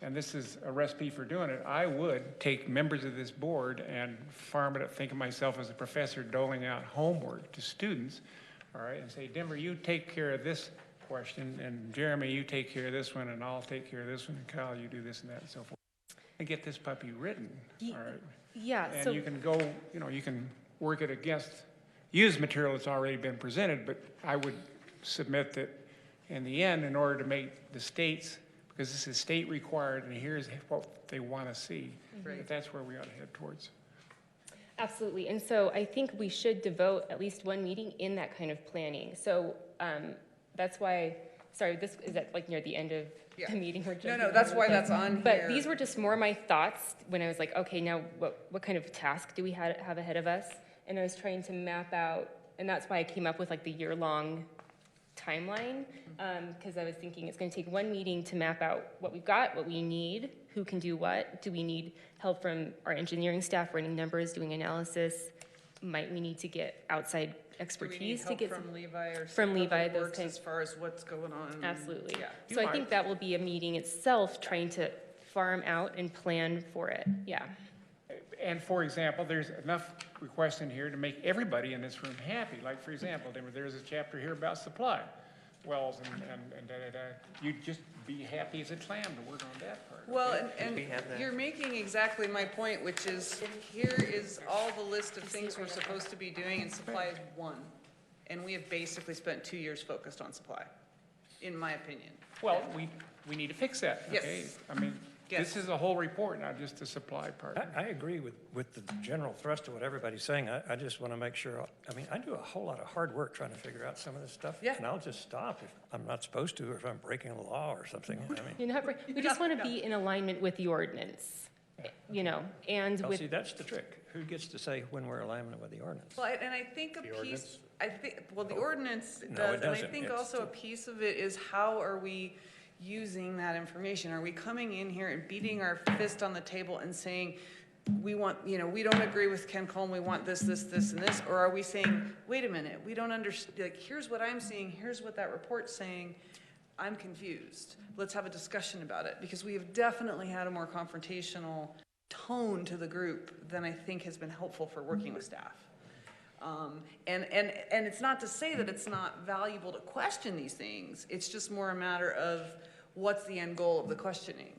and this is a recipe for doing it, I would take members of this board and farm it up, think of myself as a professor doling out homework to students, all right, and say, Denver, you take care of this question, and Jeremy, you take care of this one, and I'll take care of this one, and Kyle, you do this and that, and so forth. And get this puppy written, all right? Yeah, And so, you can go, you can work it against used material that's already been presented, but I would submit that in the end, in order to make the states, because this is state required, and here's what they want to see, that that's where we ought to head towards. absolutely, and so I think we should devote at least one meeting in that kind of planning. So that's why, sorry, this is at like near the end of the meeting. We're No, jumping that's over why this. that's on But here. these were just more my thoughts when I was like, okay, now what kind of task do we have ahead of us? And I was trying to map out and that's why I came up with like the year-long timeline, because I was thinking it's going to take one meeting to map out what we've got, what we need, who can do what. Do we need help from our engineering staff running numbers, doing analysis? Might we need to get outside expertise to get Do we need help from Levi or from Public Levi, those Works kinds? as far as what's going on? Absolutely. Yeah. So I think that will be a meeting itself, trying to farm out and plan for it. Yeah. And for example, there's enough requests in here to make everybody in this room happy. Like, for example, there's a chapter here about supply wells and da-da-da. You'd just be happy as a clam to work on that part. Well, okay? and we have that? you're making exactly my point, which is, here is all the list of things we're supposed to be doing, and supply is one. And we have basically spent 2 years focused on supply, in my opinion. Well, we need to fix that, okay? Yes. I mean, Yes. this is a whole report, not just the supply part. I agree with the general thrust of what everybody's saying. I just want to make sure, I mean, I do a whole lot of hard work trying to figure out some of this stuff. Yeah. And I'll just stop if I'm not supposed to, or if I'm breaking a law or something. I mean, You're not, we just want to be in alignment with the ordinance, you know, and well, with, see, that's the trick. Who gets to say when we're in alignment with the ordinance? Well, and I think a piece, ordinance? the ordinance No, does, it and I doesn't. think It's also a piece of it is how are we using that information? Are we coming in here and beating our fist on the table and saying, we want, you know, we don't agree with Ken Coleman, we want this, this, this, and this? Or are we saying, wait a minute, we don't understand, like, here's what I'm seeing, here's what that report's saying, I'm confused. Let's have a discussion about it, because we have definitely had a more confrontational tone to the group than I think has been helpful for working with staff. And it's not to say that it's not valuable to question these things. It's just more a matter of what's the end goal of the questioning.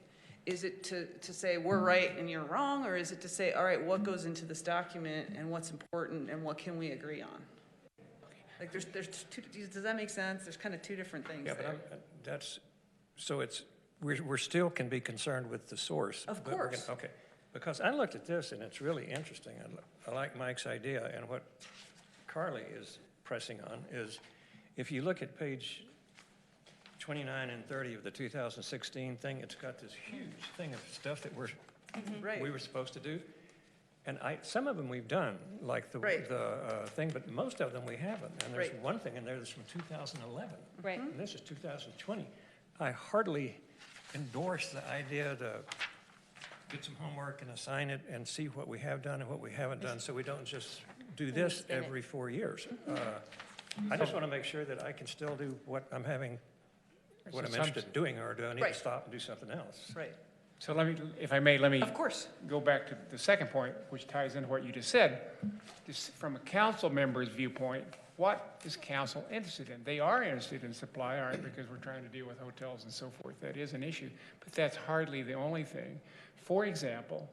Is it to say we're right and you're wrong, or is it to say, all right, what goes into this document and what's important and what can we agree on? Like there's two, does that make sense? There's kind of two different things Yeah, there. but that's, so it's, we're still can be concerned with the source. Of but we're course. Okay, because I looked at this and it's really interesting. I like Mike's idea, and what Carly is pressing on is, if you look at page 29 and 30 of the 2016 thing, it's got this huge thing of stuff that Right. we were supposed to do. And some of them we've done, like the Right. thing, but most of them we haven't. And there's Right. one thing in there that's from 2011. right. And this is 2020. I heartily endorse the idea to get some homework and assign it and see what we have done and what we haven't done, so we don't just do this spin it. every 4 years. I just want to make sure that I can still do what I'm interested in doing, or do I need Right. to stop and do something else? Right. So let me, if I may, let me Of course. go back to the second point, which ties into what you just said. Just from a council member's viewpoint, what is council interested in? They are interested in supply, all right, because we're trying to deal with hotels and so forth. That is an issue, but that's hardly the only thing. For example,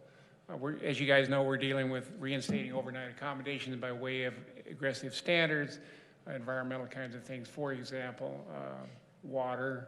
as you guys know, we're dealing with reinstating overnight accommodations by way of aggressive standards, environmental kinds of things. For example, water,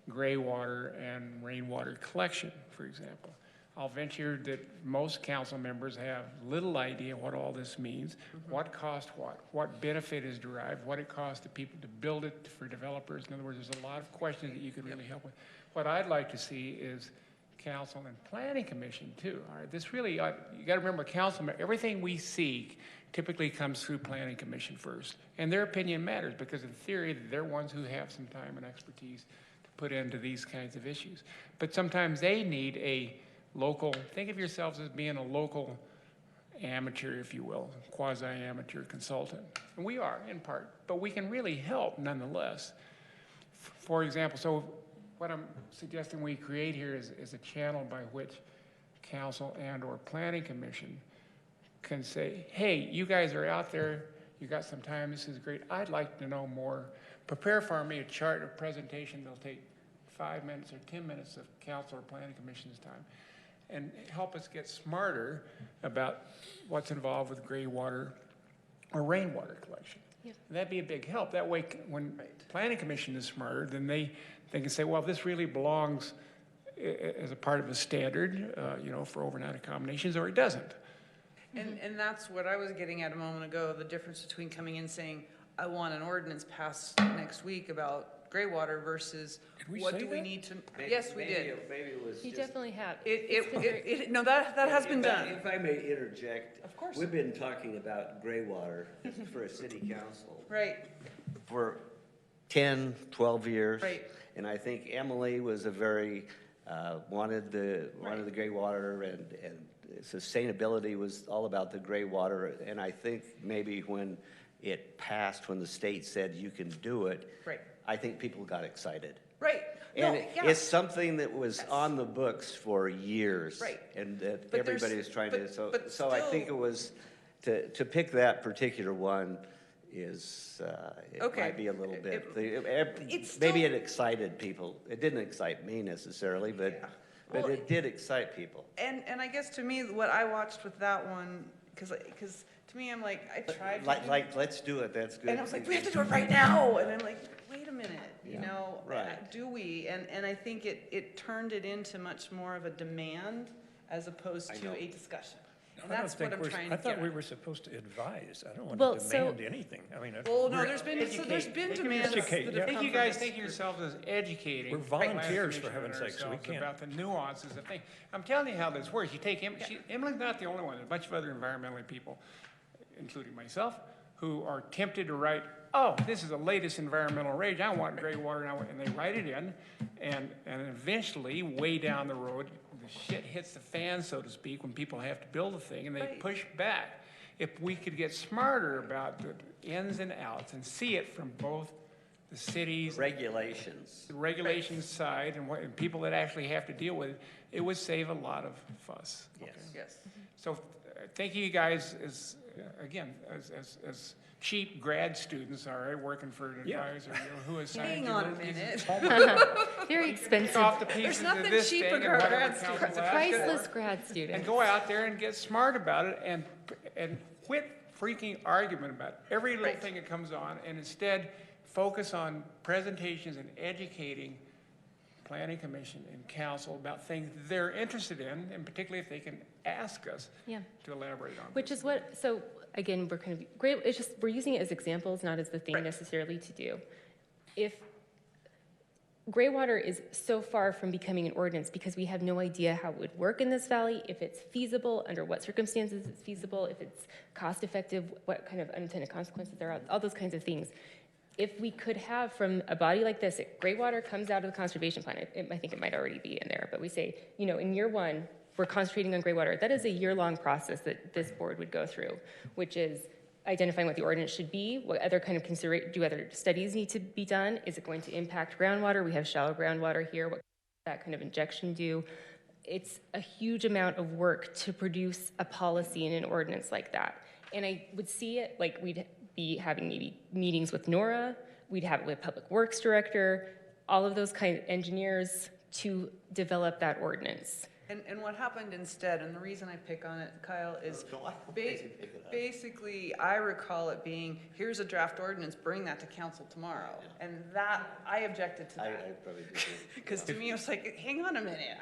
gray water, and rainwater collection, for example. I'll venture that most council members have little idea what all this means, what cost what benefit is derived, what it costs the people to build it for developers. In other words, there's a lot of questions that you could really help with. What I'd like to see is council and planning commission too. All right, this really, you got to remember, council, everything we seek typically comes through planning commission first. And their opinion matters because in theory, they're ones who have some time and expertise to put into these kinds of issues. But sometimes they need a local, think of yourselves as being a local amateur, if you will, quasi-amateur consultant. And we are, in part, but we can really help nonetheless. For example, so what I'm suggesting we create here is a channel by which council and or planning commission can say, hey, you guys are out there, you got some time, this is great, I'd like to know more. Prepare for me a chart or presentation that'll take 5 minutes or 10 minutes of council or planning commission's time, and help us get smarter about what's involved with gray water or rainwater collection. Yeah. That'd be a big help. That way, when planning commission is smarter, then they can say, well, this really belongs as a part of a standard, for overnight accommodations, or it doesn't. And that's what I was getting at a moment ago, the difference between coming in saying, I want an ordinance passed next week about gray water versus Did we what say do we that? need to, yes, we did. Maybe it was You just. definitely have. No, that has been If I- done. If I may interject. Of course. We've been talking about gray water for a city council Right, for 10, 12 years. Right. And I think Emily was a very, wanted the gray water, and sustainability was all about the gray water. And I think maybe when it passed, when the state said you can do it. Right. I think people got excited. right. And No, yeah. it's something that was on the books for years. Right. And that But there's- everybody was trying to, but so I think still- it was, to pick that particular one is, it Okay. might be a little bit, It's maybe still- it excited people. It didn't excite me necessarily, but Yeah. but Well, it did excite people. And I guess to me, what I watched with that one, because to me, I'm like, I tried to do. Let's do it, that's good. And I was like, we have to do it right now. And I'm like, wait a minute, you Yeah, know, right. do we? And I think it turned it into much more of a demand as opposed I to know. a discussion. And I don't that's what think I'm we're- trying I to thought get we at. were supposed to advise. I don't Well, want to so- demand anything. I mean, Well, no, we're- there's been educate. demands Educate, that yeah. have I think come you from guys this think of group. yourselves as educating. We're volunteers, the for heaven's commission sakes, so we ourselves can't- about the nuances of things. I'm telling you how this works. You take, Emily's not the only one. There's a bunch of other environmental people, including myself, who are tempted to write, oh, this is the latest environmental rage. I want gray water, and they write it in. And eventually, way down the road, the shit hits the fan, so to speak, when people have to build a thing, and they Right. push back. If we could get smarter about the ins and outs and see it from both the cities, Regulations. the regulations side, and people that actually have to deal with it, it would save a lot of fuss. Yes. Yes. So thank you guys again, as cheap grad students, all right, working for an Yeah. advisor, who assigned Hang you on a little pieces minute. Very Pick expensive, off the pieces of nothing this cheap thing and about whatever grad council students. asks for. priceless grad And students. go out there and get smart about it and quit freaking argument about every little Right. thing that comes on, and instead focus on presentations and educating planning commission and council about things they're interested in, and particularly if they can ask us Yeah. to elaborate on. Which is what, so again, we're kind of, great, it's just, we're using it as examples, not as the thing Right. necessarily to do. If gray water is so far from becoming an ordinance because we have no idea how it would work in this valley, if it's feasible, under what circumstances it's feasible, if it's cost effective, what kind of unintended consequences there are, all those kinds of things. If we could have from a body like this, gray water comes out of the conservation plan, I think it might already be in there, but we say, you know, in year one, we're concentrating on gray water. That is a year-long process that this board would go through, which is identifying what the ordinance should be, what other kind of do other studies need to be done? Is it going to impact groundwater? We have shallow groundwater here. What does that kind of injection do? It's a huge amount of work to produce a policy and an ordinance like that. And I would see it like we'd be having maybe meetings with Nora, we'd have it with Public Works Director, all of those kind of engineers to develop that ordinance. And what happened instead, and the reason I pick on it, Kyle, is No, I don't think you pick it up. basically, I recall it being, here's a draft ordinance, bring that to council tomorrow. And that, I objected to I that. probably do too. Because to me, it was like, hang on a minute,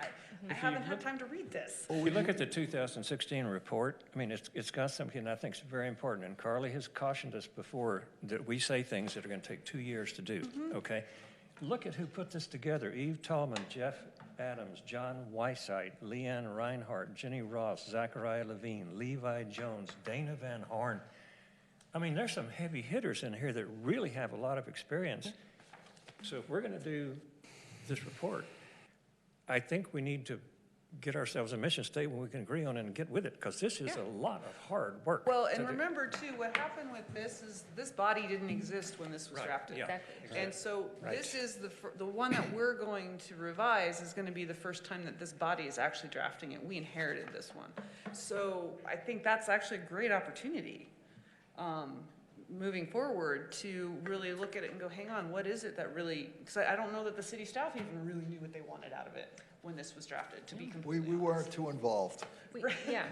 I haven't had time to read this. If you look at the 2016 report, I mean, it's got something I think is very important, and Carly has cautioned us before that we say things that are going to take 2 years to do, okay? Look at who put this together: Eve Tallman, Jeff Adams, John Weissite, Leanne Reinhardt, Jenny Ross, Zachariah Levine, Levi Jones, Dana Van Horn. I mean, there's some heavy hitters in here that really have a lot of experience. So if we're going to do this report, I think we need to get ourselves a mission statement we can agree on and get with it, because this is a lot of hard work. Well, to and do. remember too, what happened with this is, this body didn't exist when this was Right, drafted. yeah. Exactly. And so Right. this is the one that we're going to revise is gonna be the first time that this body is actually drafting it. We inherited this one. So I think that's actually a great opportunity, moving forward, to really look at it and go, hang on, what is it that really, because I don't know that the city staff even really knew what they wanted out of it when this was drafted, to be We completely weren't honest. too involved. Yeah.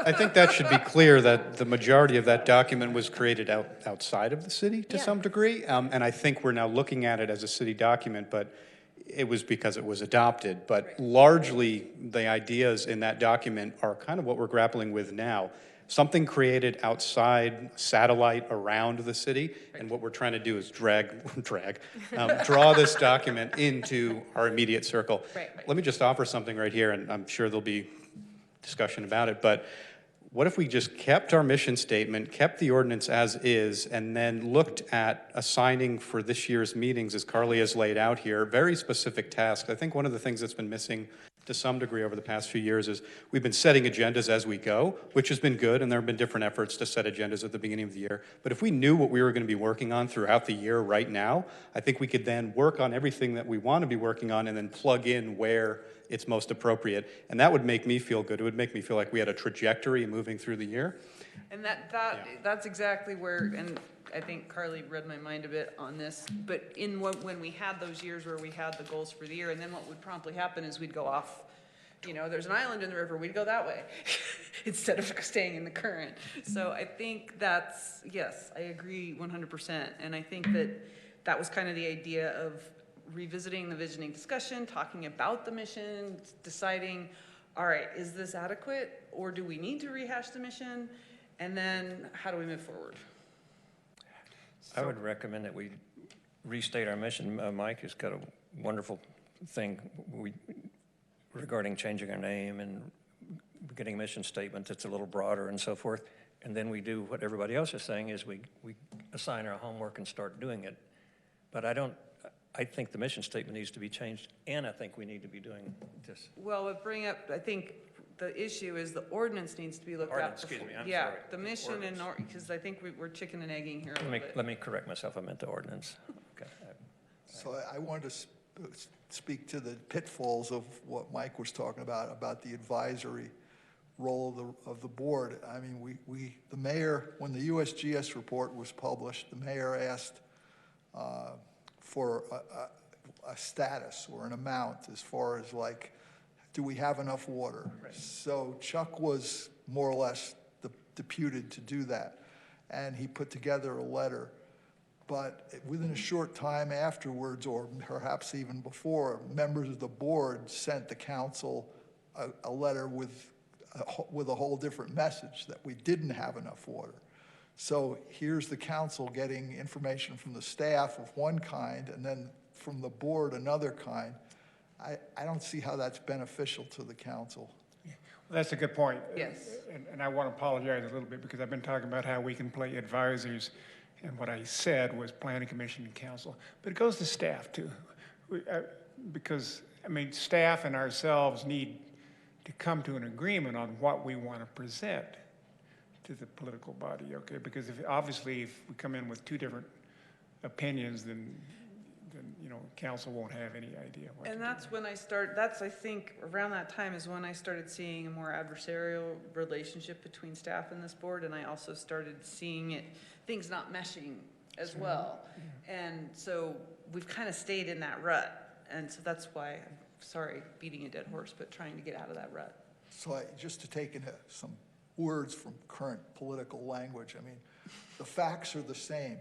I think that should be clear that the majority of that document was created outside of the city to Yeah. some degree. And I think we're now looking at it as a city document, but it was because it was adopted. But largely, the ideas in that document are kind of what we're grappling with now. something created outside, satellite around the city. And what we're trying to do is draw this document into our immediate circle. Right. Let me just offer something right here, and I'm sure there'll be discussion about it, but what if we just kept our mission statement, kept the ordinance as is, and then looked at assigning for this year's meetings, as Carly has laid out here, very specific tasks? I think one of the things that's been missing to some degree over the past few years is we've been setting agendas as we go, which has been good, and there have been different efforts to set agendas at the beginning of the year. But if we knew what we were going to be working on throughout the year right now, I think we could then work on everything that we want to be working on and then plug in where it's most appropriate. And that would make me feel good. It would make me feel like we had a trajectory moving through the year. And that's exactly where, and I think Carly read my mind a bit on this, but when we had those years where we had the goals for the year, and then what would promptly happen is we'd go off, there's an island in the river, we'd go that way instead of staying in the current. So I think yes, I agree 100%. And I think that was kind of the idea of revisiting the visioning discussion, talking about the mission, deciding, all right, is this adequate, or do we need to rehash the mission? And then how do we move forward? I would recommend that we restate our mission. Mike has got a wonderful thing regarding changing our name and getting a mission statement that's a little broader and so forth. And then we do what everybody else is saying, is we assign our homework and start doing it. But I think the mission statement needs to be changed, and I think we need to be doing this. Well, I think the issue is the ordinance needs to be looked at. Excuse me, I'm yeah, sorry. the mission because I think we're chicken and egging here a little bit. Let me correct myself. I meant the ordinance. Okay. So I wanted to speak to the pitfalls of what Mike was talking about the advisory role of the board. I mean, the mayor, when the USGS report was published, the mayor asked for a status or an amount as far as like, do we have enough water? Right. So Chuck was more or less deputed to do that. And he put together a letter. But within a short time afterwards, or perhaps even before, members of the board sent the council a letter with a whole different message, that we didn't have enough water. So here's the council getting information from the staff of one kind, and then from the board another kind. I don't see how that's beneficial to the council. Well, that's a good point. Yes. And I want to apologize a little bit, because I've been talking about how we can play advisors, and what I said was planning commission and council. But it goes to staff too. Because, staff and ourselves need to come to an agreement on what we want to present to the political body, okay? Because obviously if we come in with two different opinions, then council won't have any idea what And to that's do. when I think around that time is when I started seeing a more adversarial relationship between staff and this board, and I also started seeing things not meshing as well. And so we've kind of stayed in that rut, and so that's why, I'm sorry, beating a dead horse, but trying to get out of that rut. So just to take into some words from current political language, the facts are the same,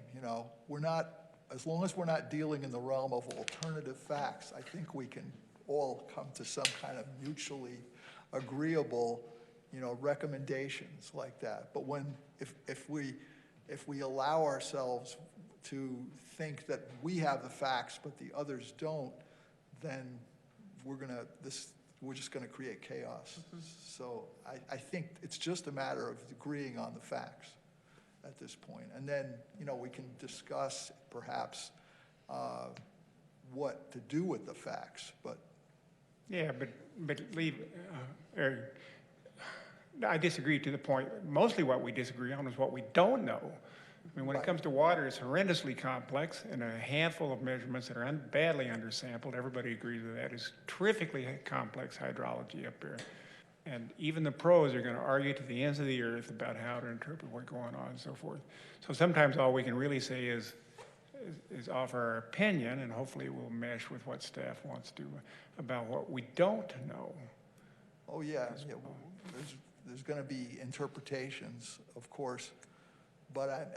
we're not, as long as we're not dealing in the realm of alternative facts, I think we can all come to some kind of mutually agreeable, recommendations like that. But if we allow ourselves to think that we have the facts but the others don't, then we're just gonna create chaos. Mm-hmm. So I think it's just a matter of agreeing on the facts at this point. And then, we can discuss perhaps what to do with the facts, but. Yeah, but I disagree to the point. Mostly what we disagree on is what we don't know. When it comes to water, it's horrendously complex, and a handful of measurements that are badly undersampled, everybody agrees with that, is terrifically complex hydrology up there. And even the pros are going to argue to the ends of the earth about how to interpret what's going on and so forth. So sometimes all we can really say is offer our opinion, and hopefully we'll mesh with what staff wants to about what we don't know. Oh, yeah. There's going to be interpretations, of course. But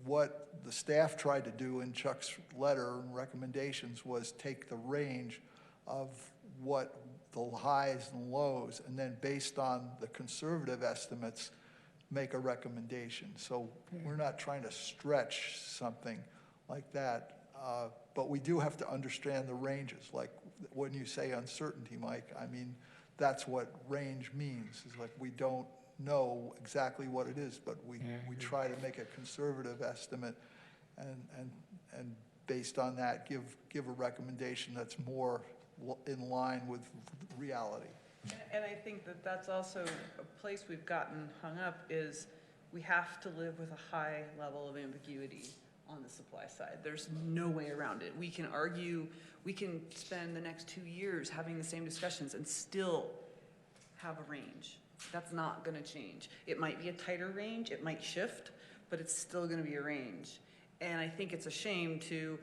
what the staff tried to do in Chuck's letter and recommendations was take the range of what the highs and lows, and then based on the conservative estimates, make a recommendation. So we're not trying to stretch something like that, but we do have to understand the ranges. Like when you say uncertainty, Mike, I mean, that's what range means, is like we don't know exactly what it is, but we try to make a conservative estimate and based on that, give a recommendation that's more in line with reality. And I think that that's also a place we've gotten hung up is we have to live with a high level of ambiguity on the supply side. There's no way around it. We can argue, we can spend the next 2 years having the same discussions and still have a range. That's not gonna change. It might be a tighter range, it might shift, but it's still gonna be a range. And I think it's a shame to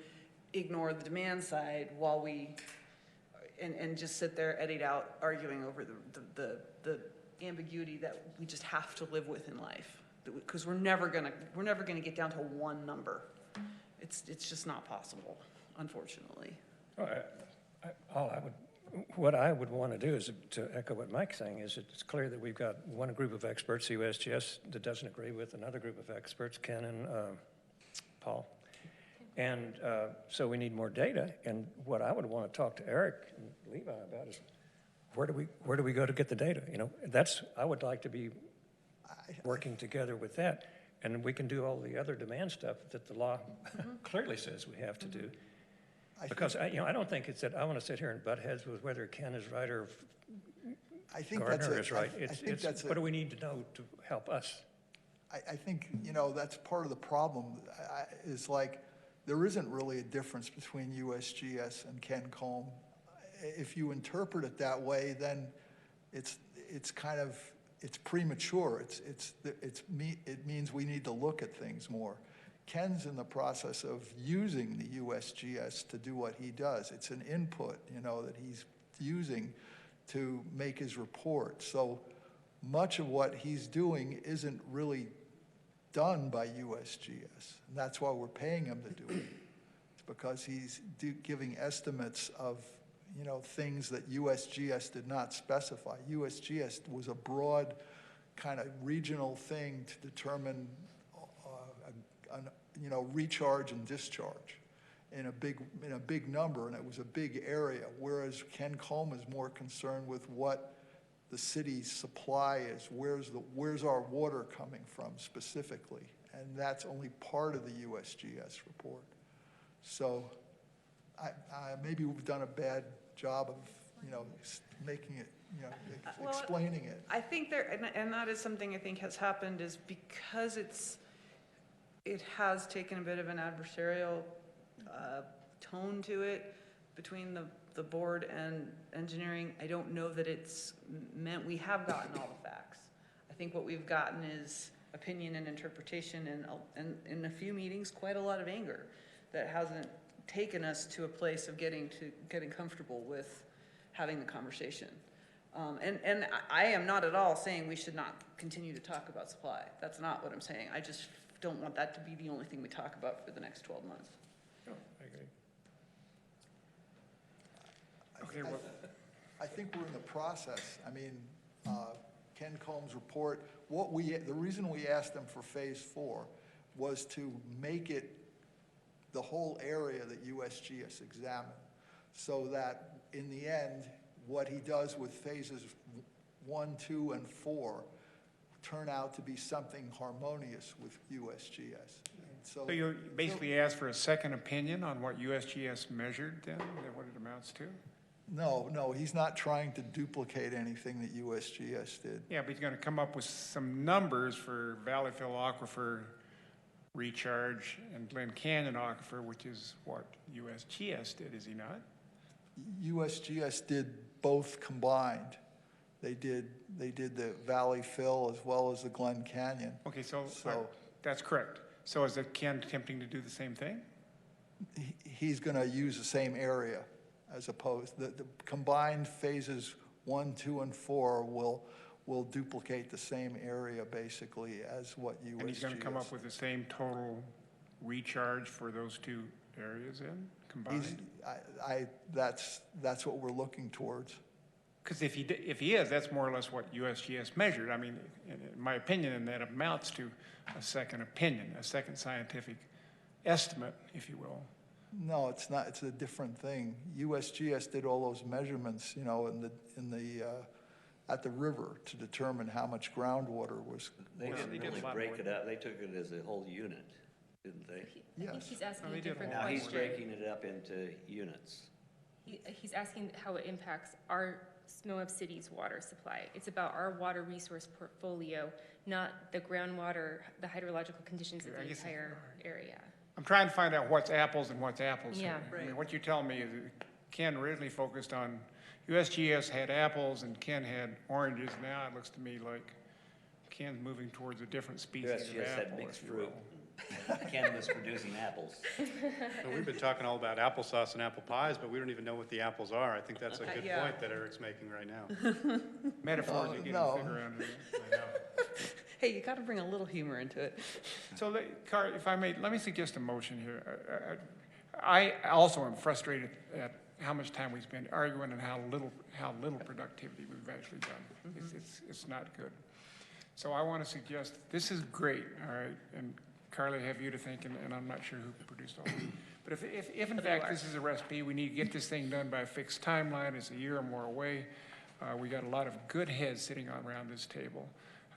ignore the demand side while we, and just sit there eddied out arguing over the ambiguity that we just have to live with in life. Because we're never gonna get down to one number. It's just not possible, unfortunately. What I would want to do is to echo what Mike's saying, is it's clear that we've got one group of experts, USGS, that doesn't agree with another group of experts, Ken and Paul. And so we need more data. And what I would want to talk to Eric and Levi about is where do we go to get the data? You know, I would like to be working together with that. And we can do all the other demand stuff that the law clearly says we have to do. Because I don't think it's that I want to sit here and butt heads with whether Ken is right or Gardner is right. It's what do we need to know to help us? I think, that's part of the problem, is like, there isn't really a difference between USGS and Ken Combe. If you interpret it that way, then it's premature. It means we need to look at things more. Ken's in the process of using the USGS to do what he does. It's an input, that he's using to make his report. So much of what he's doing isn't really done by USGS. And that's why we're paying him to do it. It's because he's giving estimates of, things that USGS did not specify. USGS was a broad kind of regional thing to determine recharge and discharge in a big number, and it was a big area, whereas Ken Combe is more concerned with what the city's supply is, where's our water coming from specifically, and that's only part of the USGS report. So maybe we've done a bad job of, making it, explaining it. I think and that is something I think has happened, is because it has taken a bit of an adversarial tone to it between the board and engineering. I don't know that it's meant we have gotten all the facts. I think what we've gotten is opinion and interpretation, and in a few meetings, quite a lot of anger that hasn't taken us to a place of getting comfortable with having the conversation. And I am not at all saying we should not continue to talk about supply. That's not what I'm saying. I just don't want that to be the only thing we talk about for the next 12 months. No, I agree. Okay, I think we're in the process. I mean, Ken Combe's report, the reason we asked them for phase 4 was to make it the whole area that USGS examined, so that in the end, what he does with phases 1, 2, and 4 turn out to be something harmonious with USGS. so you basically asked for a second opinion on what USGS measured then? Is that what it amounts to? No, he's not trying to duplicate anything that USGS did. Yeah, but he's going to come up with some numbers for Valley Fill Aquifer recharge and Glen Canyon Aquifer, which is what USGS did, is he not? USGS did both combined. They did the Valley Fill as well as the Glen Canyon. Okay, so that's correct. So is Ken attempting to do the same thing? He's going to use the same area, as opposed, the combined phases 1, 2, and 4 will duplicate the same area basically as what USGS. And he's going to come up with the same total recharge for those two areas in combined? That's what we're looking towards. Because if he is, that's more or less what USGS measured. I mean, in my opinion, and that amounts to a second opinion, a second scientific estimate, if you will. No, it's not, it's a different thing. USGS did all those measurements, you know, at the river to determine how much groundwater was. They Well, didn't they did a really lot break more it up, they took it as a whole unit, didn't they? I think Yes. he's asking they a did a different Now he's question. breaking it up into units. He's asking how it impacts our Moab City's water supply. It's about our water resource portfolio, not the groundwater, the hydrological conditions of I the guess entire area. I'm trying to find out what's apples and what's apples. Yeah. I mean, what you're telling me is that Ken originally focused on, USGS had apples and Ken had oranges. Now it looks to me like Ken's moving towards a different species of USGS had apple, mixed if you fruit. will. Ken was producing apples. So we've been talking all about applesauce and apple pies, but we don't even know what the apples are. I think that's a good Yeah. point that Eric's making right now. Metaphors are getting no. thicker around here. Hey, you got to bring a little humor into it. So, Car, if I may, let me suggest a motion here. I also am frustrated at how much time we spend arguing and how little productivity we've actually done. It's not good. So I want to suggest, this is great, all right, and Carly, I have you to thank, and I'm not sure who produced all this. But if in fact this is a recipe, we need to get this thing done by a fixed timeline, it's a year or more away. We got a lot of good heads sitting around this table.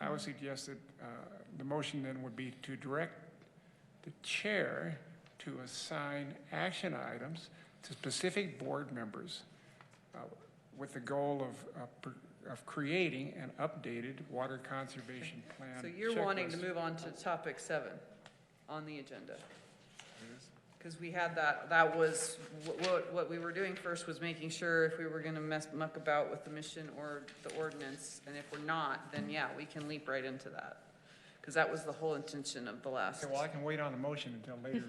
I would suggest that the motion then would be to direct the chair to assign action items to specific board members with the goal of creating an updated water conservation plan. So you're wanting to checklist. move on to topic 7 on the agenda? Because we had that was, what we were doing first was making sure if we were gonna muck about with the mission or the ordinance, and if we're not, then yeah, we can leap right into that. Because that was the whole intention of the last. Okay, well, I can wait on the motion until later.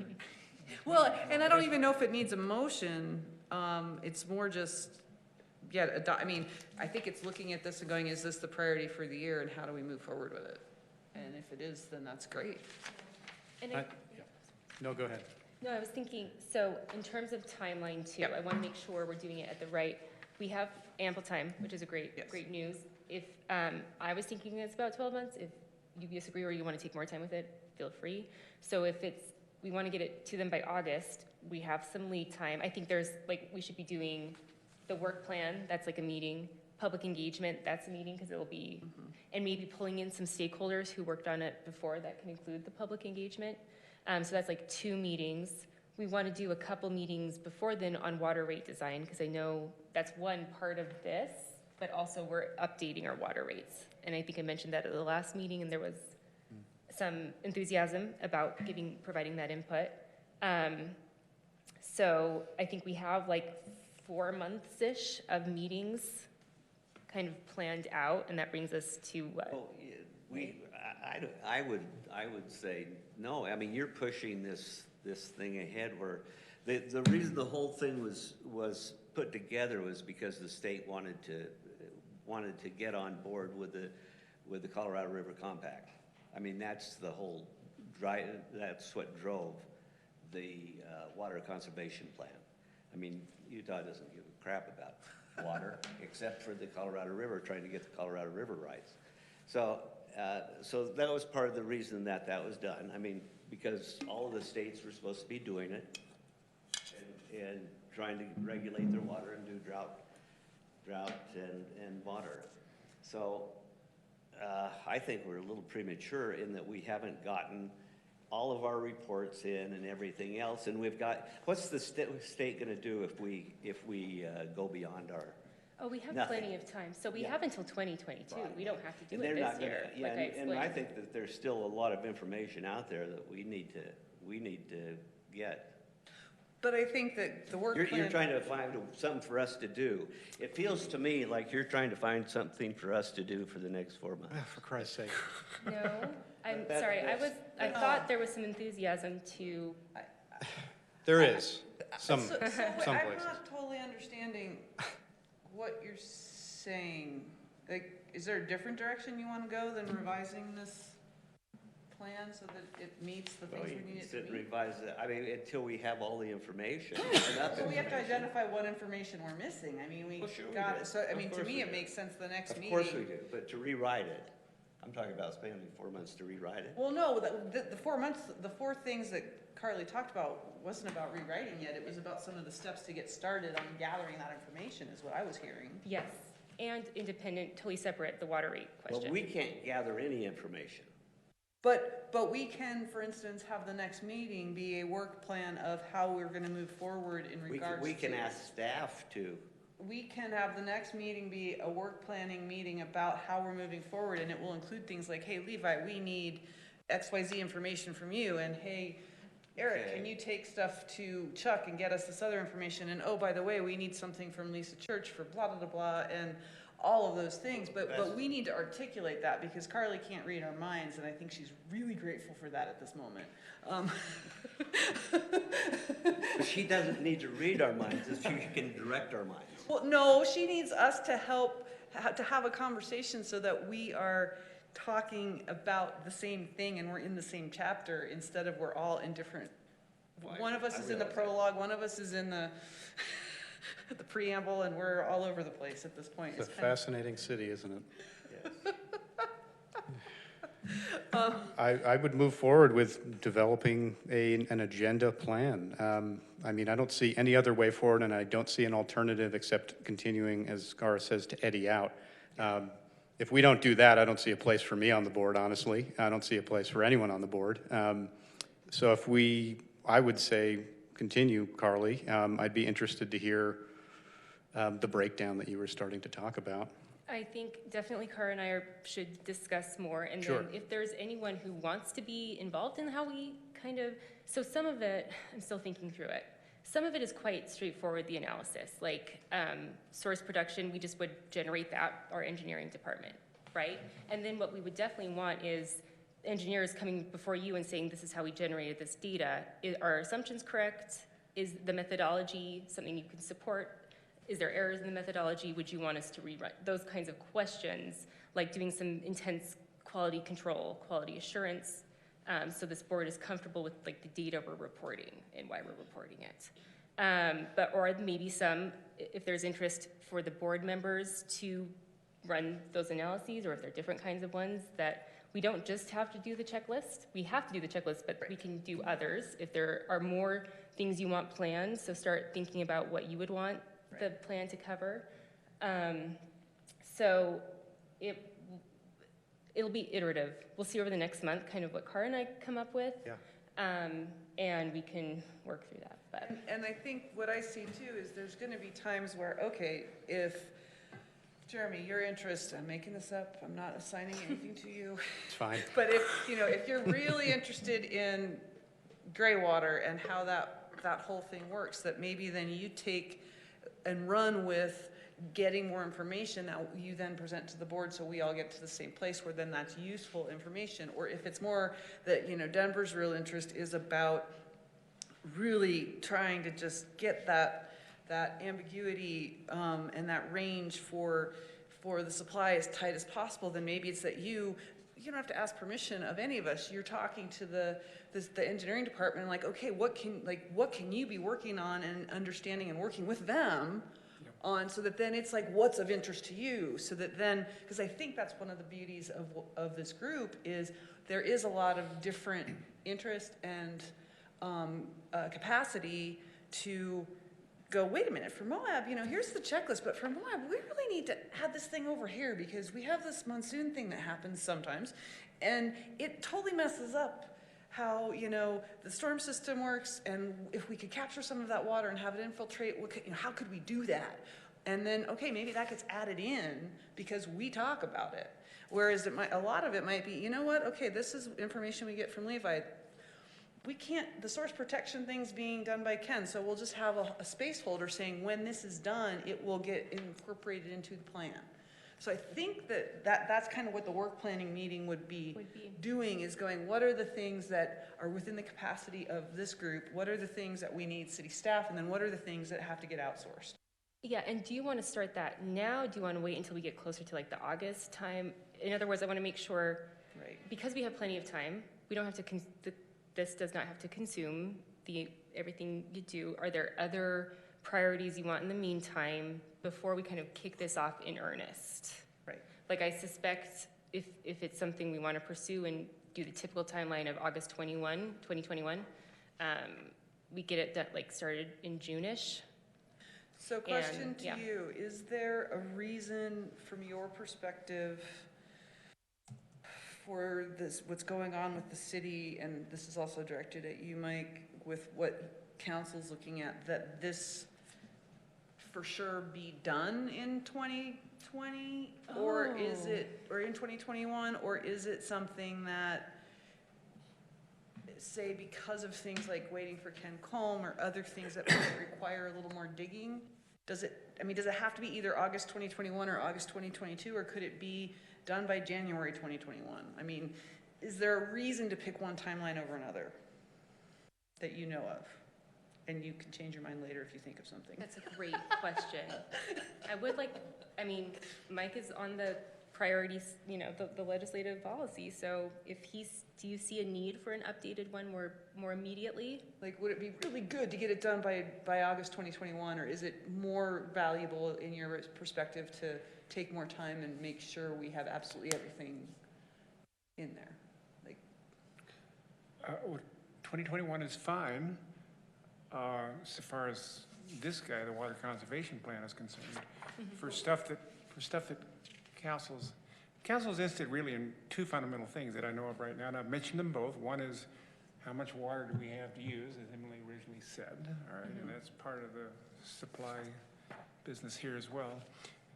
Well, and I don't even know if it needs a motion, it's more just, yeah, I mean, I think it's looking at this and going, is this the priority for the year, and how do we move forward with it? And if it is, then that's great. And Yeah. No, go ahead. no, I was thinking, so in terms of timeline too, Yep. I want to make sure we're doing it at the right, we have ample time, which is a great news. If, I was thinking it's about 12 months, if you disagree or you want to take more time with it, feel free. So if we want to get it to them by August, we have some lead time. I think there's, like, we should be doing the work plan, that's like a meeting, public engagement, that's a meeting, because it'll be, and maybe pulling in some stakeholders who worked on it before, that can include the public engagement. So that's like 2 meetings. We want to do a couple meetings before then on water rate design, because I know that's one part of this, but also we're updating our water rates. And I think I mentioned that at the last meeting, and there was some enthusiasm about providing that input. So I think we have like 4 months-ish of meetings kind of planned out, and that brings us to what? Well, yeah, I would say, no, I mean, you're pushing this thing ahead where, the reason the whole thing was put together was because the state wanted to get on board with the Colorado River Compact. I mean, that's that's what drove the water conservation plan. I mean, Utah doesn't give a crap about water, except for the Colorado River, trying to get the Colorado River rights. So that was part of the reason that was done. I mean, because all of the states were supposed to be doing it and trying to regulate their water and do drought and water. So I think we're a little premature in that we haven't gotten all of our reports in and everything else, and we've got, what's the state gonna do if we go beyond our? Oh, we have Nothing. plenty of time. So we Yeah. have until 2022. Right. we don't have to do And it they're this not gonna, year, yeah, like I and I explained. think that there's still a lot of information out there that we need to get. But I think that the work You're plan. trying to find something for us to do. It feels to me like you're trying to find something for us to do for the next 4 months. For Christ's sake. No, I'm That- sorry, I No. thought there was some enthusiasm to, There is, some So wait, I'm places. not totally understanding what you're saying. Like, is there a different direction you want to go than revising this plan? plan so that it meets the Well, things you we need can it sit to and meet? revise it, I mean, until we have all the information, enough So we have to information. identify what information we're missing. I mean, we Well, sure we got do. it. So, I Of mean, to course me, we it do. makes sense the next Of meeting. course we do, but to rewrite it, I'm talking about spending 4 months to rewrite it. Well, no, the 4 months, the four things that Carly talked about wasn't about rewriting yet. It was about some of the steps to get started on gathering that information is what I was hearing. Yes, and independent, totally separate the water rate Well, question. we can't gather any information. But we can, for instance, have the next meeting be a work plan of how we're gonna move forward in regards to. We can ask staff to, We can have the next meeting be a work planning meeting about how we're moving forward, and it will include things like, hey, Levi, we need XYZ information from you, and hey, Eric, Okay. can you take stuff to Chuck and get us this other information, and oh, by the way, we need something from Lisa Church for blah, blah, blah, blah, and all of those things, but we need to articulate that, because Carly can't read our minds, and I think she's really grateful for that at this moment. but she doesn't need to read our minds, if she can direct our minds. Well, no, she needs us to help, to have a conversation so that we are talking about the same thing and we're in the same chapter instead of we're all in different. One of us I is in the realize that. prologue, one of us is in the the preamble, and we're all over the place at this point. It's a kind of- fascinating city, isn't it? Yes. I would move forward with developing an agenda plan. I mean, I don't see any other way forward, and I don't see an alternative except continuing, as Gara says, to eddy out. If we don't do that, I don't see a place for me on the board, honestly. I don't see a place for anyone on the board. So if I would say, continue, Carly. I'd be interested to hear the breakdown that you were starting to talk about. I think definitely Cara and I should discuss more, and Sure. then if there's anyone who wants to be involved in how we kind of, so some of it, I'm still thinking through it. Some of it is quite straightforward, the analysis, like source production, we just would generate that, our engineering department, right? And then what we would definitely want is engineers coming before you and saying, this is how we generated this data. Are our assumptions correct? Is the methodology something you can support? Is there errors in the methodology? Would you want us to rewrite? Those kinds of questions, like doing some intense quality control, quality assurance, so this board is comfortable with like the data we're reporting and why we're reporting it. Or maybe if there's interest for the board members to run those analyses, or if there are different kinds of ones, that we don't just have to do the checklist. We have to do the checklist, but we can do others. If there are more things you want planned, so start thinking about what you would want the plan to cover. So it'll be iterative. We'll see over the next month kind of what Cara and I come up with. Yeah. And we can work through that. But And I think what I see too is there's gonna be times where, okay, if, Jeremy, your interest, I'm making this up, I'm not assigning anything to you. It's fine. But if you're really interested in gray water and how that whole thing works, that maybe then you take and run with getting more information that you then present to the board, so we all get to the same place where then that's useful information. Or if it's more that, Denver's real interest is about really trying to just get that ambiguity and that range for the supply as tight as possible, then maybe it's that you don't have to ask permission of any of us. You're talking to the engineering department, like, okay, what can you be working on and understanding and working with them on, so that then it's like, what's of interest to you? So that then, because I think that's one of the beauties of this group, is there is a lot of different interest and capacity to go, wait a minute, for Moab, here's the checklist, but for Moab, we really need to add this thing over here because we have this monsoon thing that happens sometimes, and it totally messes up how, the storm system works, and if we could capture some of that water and have it infiltrate, how could we do that? And then, okay, maybe that gets added in because we talk about it. Whereas a lot of it might be, you know what, okay, this is information we get from Levi. We can't, the source protection thing's being done by Ken, so we'll just have a space holder saying when this is done, it will get incorporated into the plan. So I think that's kind of what the work planning meeting would be doing, is going, what are the things that are within the capacity of this group? What are the things that we need city staff? And then what are the things that have to get outsourced? yeah, and do you want to start that now? Do you want to wait until we get closer to like the August time? In other words, I want to make sure, Right. because we have plenty of time, we don't have to, this does not have to consume everything you do. Are there other priorities you want in the meantime before we kind of kick this off in earnest? Right. Like, I suspect if it's something we want to pursue and do the typical timeline of August 2021, we get it done, like, started in June-ish. So question to yeah. you, is there a reason from your perspective for this, what's going on with the city, and this is also directed at you, Mike, with what council's looking at, that this for sure be done in 2020? Or is it, or in 2021, or is it something that, say, because of things like waiting for Ken Colm or other things that might require a little more digging? Does it have to be either August 2021 or August 2022, or could it be done by January 2021? I mean, is there a reason to pick one timeline over another that you know of? And you can change your mind later if you think of something. That's a great question. Mike is on the priorities, the legislative policy, so do you see a need for an updated one more immediately? Like, would it be really good to get it done by August 2021, or is it more valuable in your perspective to take more time and make sure we have absolutely everything in there? Like, 2021 is fine, so far as this guy, the Water Conservation Plan, is concerned. For stuff that council's interested really in two fundamental things that I know of right now, and I've mentioned them both. One is, how much water do we have to use, as Emily originally said, all right, and that's part of the supply business here as well.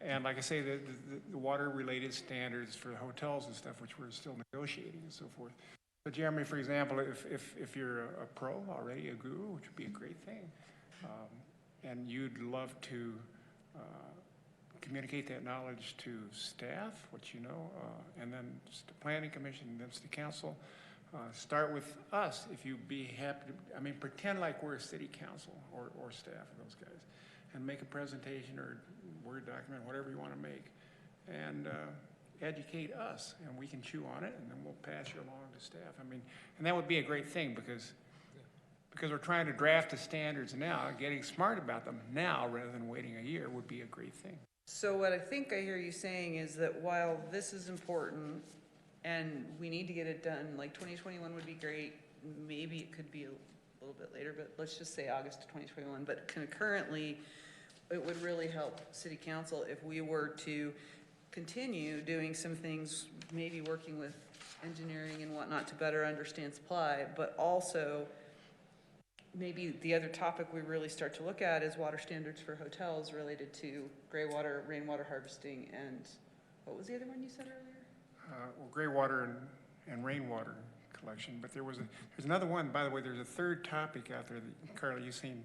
And like I say, the water-related standards for hotels and stuff, which we're still negotiating and so forth. But Jeremy, for example, if you're a pro already, a guru, which would be a great thing, and you'd love to communicate that knowledge to staff, what you know, and then the planning commission, and then the council. Start with us if you'd be happy to, pretend like we're a city council or staff of those guys, and make a presentation or Word document, whatever you want to make, and educate us, and we can chew on it, and then we'll pass you along to staff. And that would be a great thing because we're trying to draft the standards now, getting smart about them now rather than waiting a year would be a great thing. so what I think I hear you saying is that while this is important and we need to get it done, like 2021 would be great, maybe it could be a little bit later, but let's just say August of 2021, but concurrently, it would really help city council if we were to continue doing some things, maybe working with engineering and whatnot to better understand supply, but also maybe the other topic we really start to look at is water standards for hotels related to gray water, rainwater harvesting, and what was the other one you said earlier? Gray water and rainwater collection, but there's another one, by the way, there's a third topic out there that, Carly, you've seen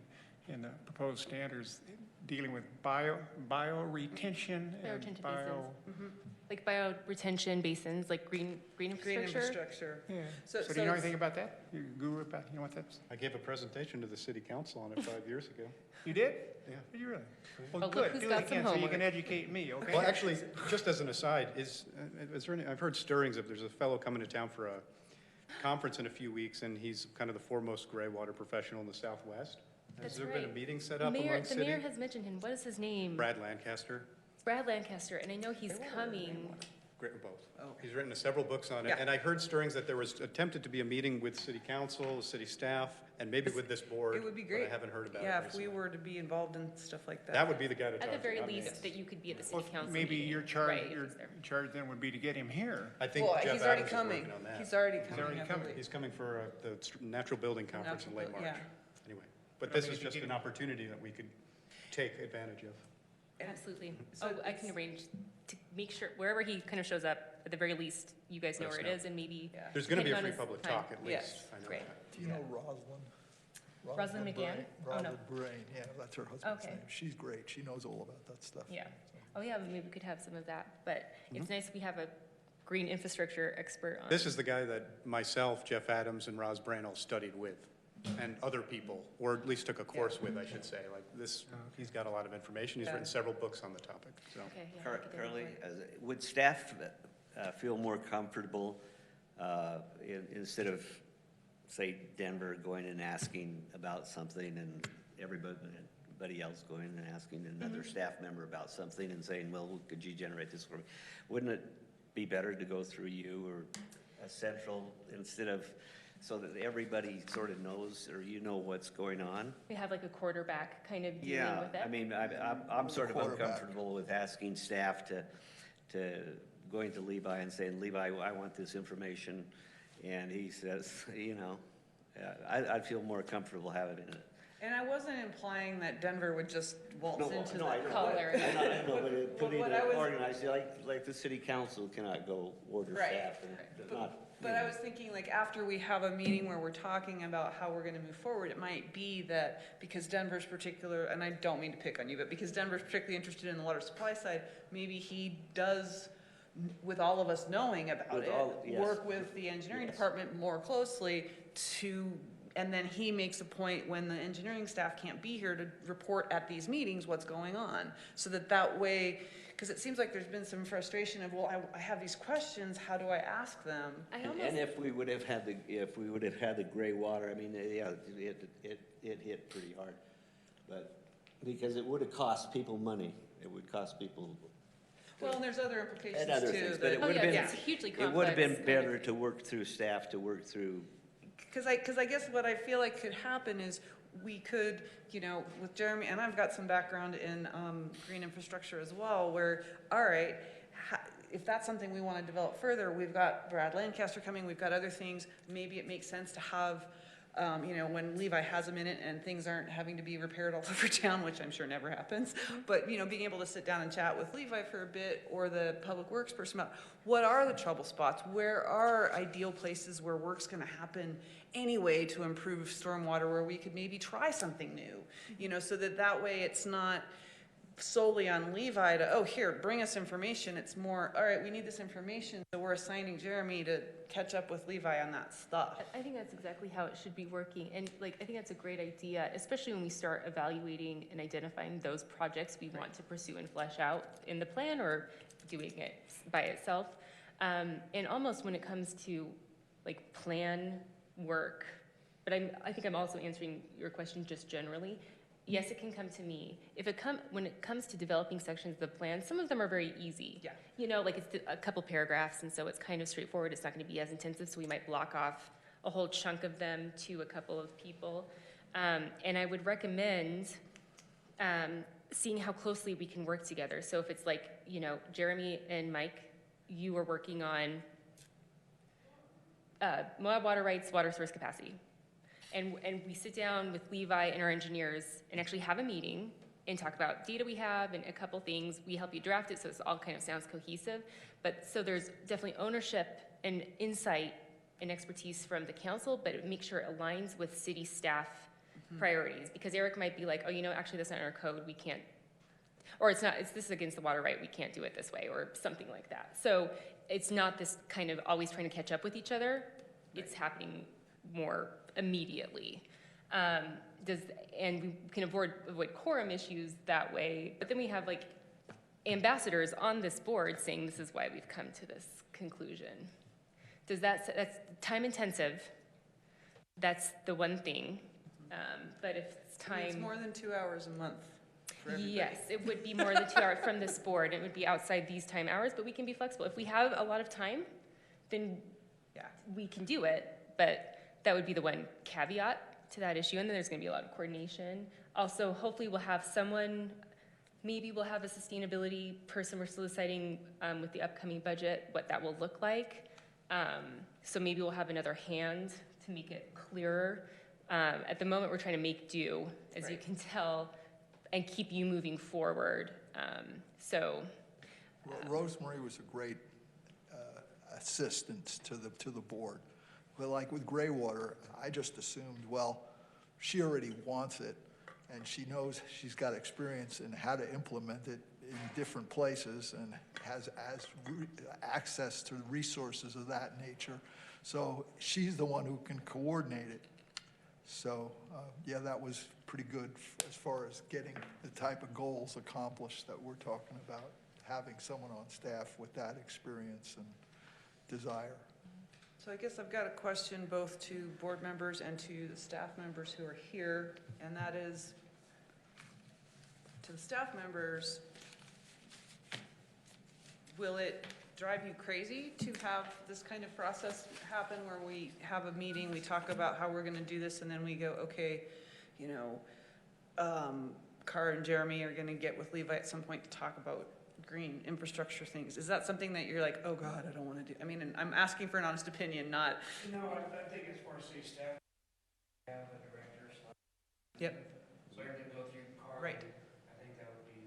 in the proposed standards dealing with bio-retention and Retention bio... basins. Like bio-retention basins, like green infrastructure. Green infrastructure. Yeah. So So do you know anything about that? You guru about, you know what that's? I gave a presentation to the city council on it 5 years ago. You did? Yeah. Did you really? Well, Well, look good, who's do got it some again so you homework. can educate me, okay? Well, actually, just as an aside, is there any, I've heard stirrings of, there's a fellow coming to town for a conference in a few weeks, and he's kind of the foremost gray water professional in the Southwest. That's Has there been a right. meeting set up among The city? mayor has mentioned him. What is his name? Brad Lancaster, Brad Lancaster, and I know he's coming. both. Oh. He's written several books on it, Yeah. and I heard stirrings that there was attempted to be a meeting with city council, city staff, and maybe with this board. It would be but great. I haven't heard about it Yeah, if recently. we were to be involved in stuff like that. That would be the guy to talk At to. the very not me. least, that you could be at the city Well, council maybe meeting. your charge, Right, if your it's there. charge then would be to get him here. I think Well, Jeff he's already Adams is coming. working on that. He's already coming. already I coming. believe. He's coming for the Natural Building Conference in late Natural March. Buil- Anyway, but I this mean, is if you just get an him- opportunity that we could take advantage of. Absolutely. So I can arrange to make sure, wherever he kind of shows up, at the very least, you guys know Let us where it know. is, and maybe. Yeah. There's going to be a depending free on his public time. talk at Yes. least. I know Great. that. Do you know Rosalind? Rosalind McGann? Oh, no. Rosalind Brain, yeah, that's her husband's Okay. name. She's great. She knows all about that stuff. Yeah. Oh, yeah, maybe we could have some of that, but Mm-hmm. it's nice we have a green infrastructure expert on. This is the guy that myself, Jeff Adams, and Roz Branell studied with, and other people, or at least took a course with, I should say. Like this, he's got a lot of information. He's Yeah. written several books on the topic, so. Okay, yeah, I'll get that Carly, info. would staff feel more comfortable instead of, say, Denver going and asking about something and everybody else going and asking another staff member about something and saying, well, could you generate this for me? Wouldn't it be better to go through you or a central instead of, so that everybody sort of knows or you know what's going on? We have like a quarterback kind of dealing Yeah, with it. I mean, I'm sort of Quarterback. uncomfortable with asking staff to going to Levi and saying, Levi, I want this information. And he says, you know, I'd feel more comfortable having it. And I wasn't implying that Denver would just waltz into No, I the know. color. I know, but it putting what it I was- organized, like the city council cannot go order Right, staff and right. not. But I was thinking, like, after we have a meeting where we're talking about how we're gonna move forward, it might be that because Denver's particular, and I don't mean to pick on you, but because Denver's particularly interested in the water supply side, maybe he does, with all of us knowing about With it, all- yes. work with the engineering Yes. department more closely to, and then he makes a point when the engineering staff can't be here to report at these meetings what's going on. So that way, because it seems like there's been some frustration of, well, I have these questions, how do I ask them? I And almost, if we would have had the gray water, I mean, yeah, it hit pretty hard. But, because it would have cost people money, it would cost people. Well, and there's other implications And other too. things, but it oh would yeah, have been, it's hugely it would have been complex kind of better to work through staff, to work through. Because I guess what I feel like could happen is we could, you know, with Jeremy, and I've got some background in green infrastructure as well, where, all right, if that's something we want to develop further, we've got Brad Lancaster coming, we've got other things, maybe it makes sense to have, you know, when Levi has a minute and things aren't having to be repaired all over town, which I'm sure never happens, but, you know, being able to sit down and chat with Levi for a bit, or the public works person about what are the trouble spots, where are ideal places where work's gonna happen anyway to improve stormwater, where we could maybe try something new, you know, so that way it's not solely on Levi to, oh, here, bring us information. It's more, all right, we need this information, so we're assigning Jeremy to catch up with Levi on that stuff. I think that's exactly how it should be working. And like, I think that's a great idea, especially when we start evaluating and identifying those projects we want to pursue and flesh out in the plan or doing it by itself. And almost when it comes to like plan work, but I think I'm also answering your question just generally. Yes, it can come to me. When it comes to developing sections of the plan, some of them are very easy. Yeah. You know, like it's a couple paragraphs, and so it's kind of straightforward. It's not going to be as intensive, so we might block off a whole chunk of them to a couple of people. And I would recommend seeing how closely we can work together. So if it's like, you know, Jeremy and Mike, you are working on Moab water rights, water source capacity. And we sit down with Levi and our engineers and actually have a meeting and talk about data we have and a couple things. We help you draft it so it all kind of sounds cohesive. But so there's definitely ownership and insight and expertise from the council, but make sure it aligns with city staff priorities. Because Eric might be like, oh, you know, actually that's not in our code, we can't, or this is against the water right, we can't do it this way, or something like that. So it's not this kind of always trying to catch up with each other. It's happening more immediately. And we can avoid quorum issues that way, but then we have like ambassadors on this board saying this is why we've come to this conclusion. That's time intensive. That's the one thing. But if it's I mean, time. it's more than 2 hours a month for everybody. Yes, it would be more than 2 hours from this board. It would be outside these time hours, but we can be flexible. If we have a lot of time, then Yeah. we can do it, but that would be the one caveat to that issue, and then there's gonna be a lot of coordination. Also, hopefully we'll have someone, maybe we'll have a sustainability person. We're still deciding with the upcoming budget what that will look like. So maybe we'll have another hand to make it clearer. At the moment, we're trying to make do, as you can tell, and keep you moving forward. Rosemary was a great assistance to the board. But like with Graywater, I just assumed, well, she already wants it, and she knows she's got experience in how to implement it in different places and has access to resources of that nature. So she's the one who can coordinate it. So, yeah, that was pretty good as far as getting the type of goals accomplished that we're talking about, having someone on staff with that experience and desire. So I guess I've got a question both to board members and to the staff members who are here, and that is, to the staff members, will it drive you crazy to have this kind of process happen where we have a meeting, we talk about how we're gonna do this, and then we go, okay, you know, Cara and Jeremy are gonna get with Levi at some point to talk about green infrastructure things. Is that something that you're like, oh God, I don't wanna do? I mean, and I'm asking for an honest opinion, not, No, I think it's more city staff, have the directors. yep, So everything go through Carl. right. I think that'd be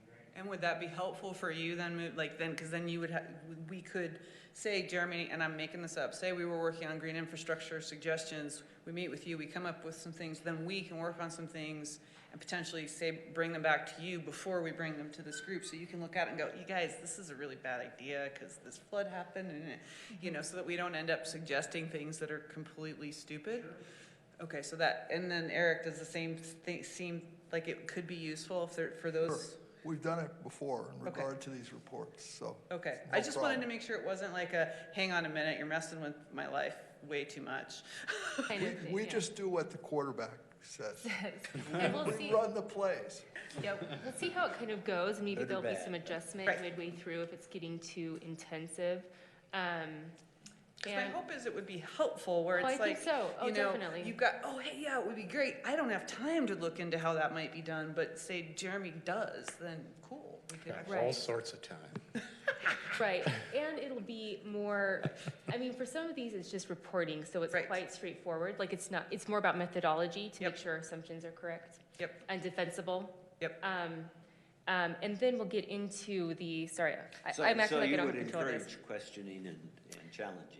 great. And would that be helpful for you then, like then, because then you would have, we could say, Jeremy, and I'm making this up, say we were working on green infrastructure suggestions, we meet with you, we come up with some things, then we can work on some things and potentially say, bring them back to you before we bring them to this group, so you can look at it and go, you guys, this is a really bad idea because this flood happened, and you know, so that we don't end up suggesting things that are completely stupid. Okay, so that, and then Eric, does the same thing seem like it could be useful if there, for those? We've done it before in Okay. regard to these reports, so. Okay, No I just wanted to problem. make sure it wasn't like a, hang on a minute, you're messing with my life way too much. Kind of thing, We yeah. just do what the quarterback says. And we'll We see, run the plays. yeah, we'll see how it kind of goes, and maybe Good or there'll be bad. some adjustment Right. midway through if it's getting too intensive. 'Cause my And hope is it would be helpful, where Oh, I it's think like, so. Oh, you know, definitely. you've got, oh, hey, yeah, it would be great. I don't have time to look into how that might be done, but say Jeremy does, then cool. We could Got actually- all Right. sorts of time. right, and it'll be more, I mean, for some of these, it's just reporting, so it's Right. quite straightforward. Like, it's not, it's more about methodology to Yep. make sure our assumptions are correct Yep, and defensible. yep. And then we'll get into the, sorry, So I'm acting so like I you don't would have control of this. encourage questioning and challenging?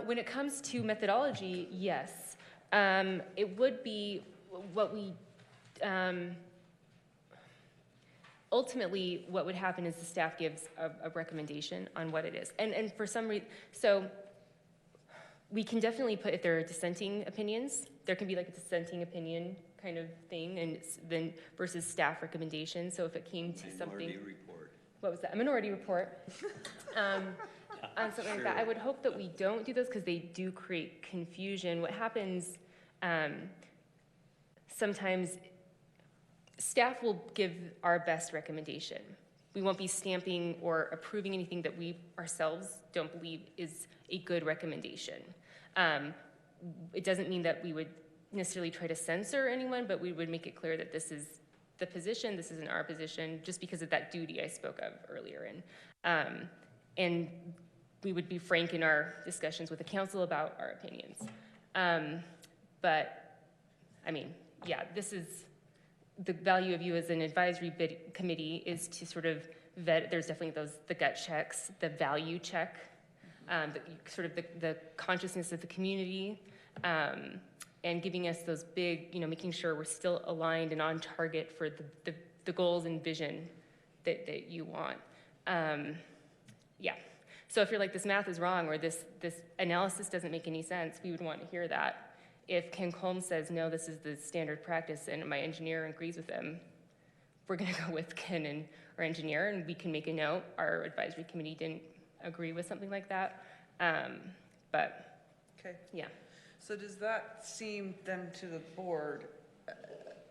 When it comes to methodology, yes. It would be what we, ultimately, what would happen is the staff gives a recommendation on what it is. And for some reason, so we can definitely put, if there are dissenting opinions, there can be like a dissenting opinion kind of thing, and then versus staff recommendation. So if it came to something. Minority report. What was that? A minority report. On something like that. I Sure. would hope that we don't do those because they do create confusion. What happens, sometimes staff will give our best recommendation. We won't be stamping or approving anything that we ourselves don't believe is a good recommendation. It doesn't mean that we would necessarily try to censor anyone, but we would make it clear that this is the position, this isn't our position, just because of that duty I spoke of earlier. And we would be frank in our discussions with the council about our opinions. But, I mean, yeah, this is, the value of you as an advisory committee is to sort of vet, there's definitely the gut checks, the value check, the consciousness of the community, and giving us those big, making sure we're still aligned and on target for the goals and vision that you want. Yeah. So if you're like, this math is wrong, or this analysis doesn't make any sense, we would want to hear that. If Ken Colm says, no, this is the standard practice, and my engineer agrees with him, we're going to go with Ken and our engineer, and we can make a note. Our advisory committee didn't agree with something like that. But, Okay. yeah. So does that seem then to the board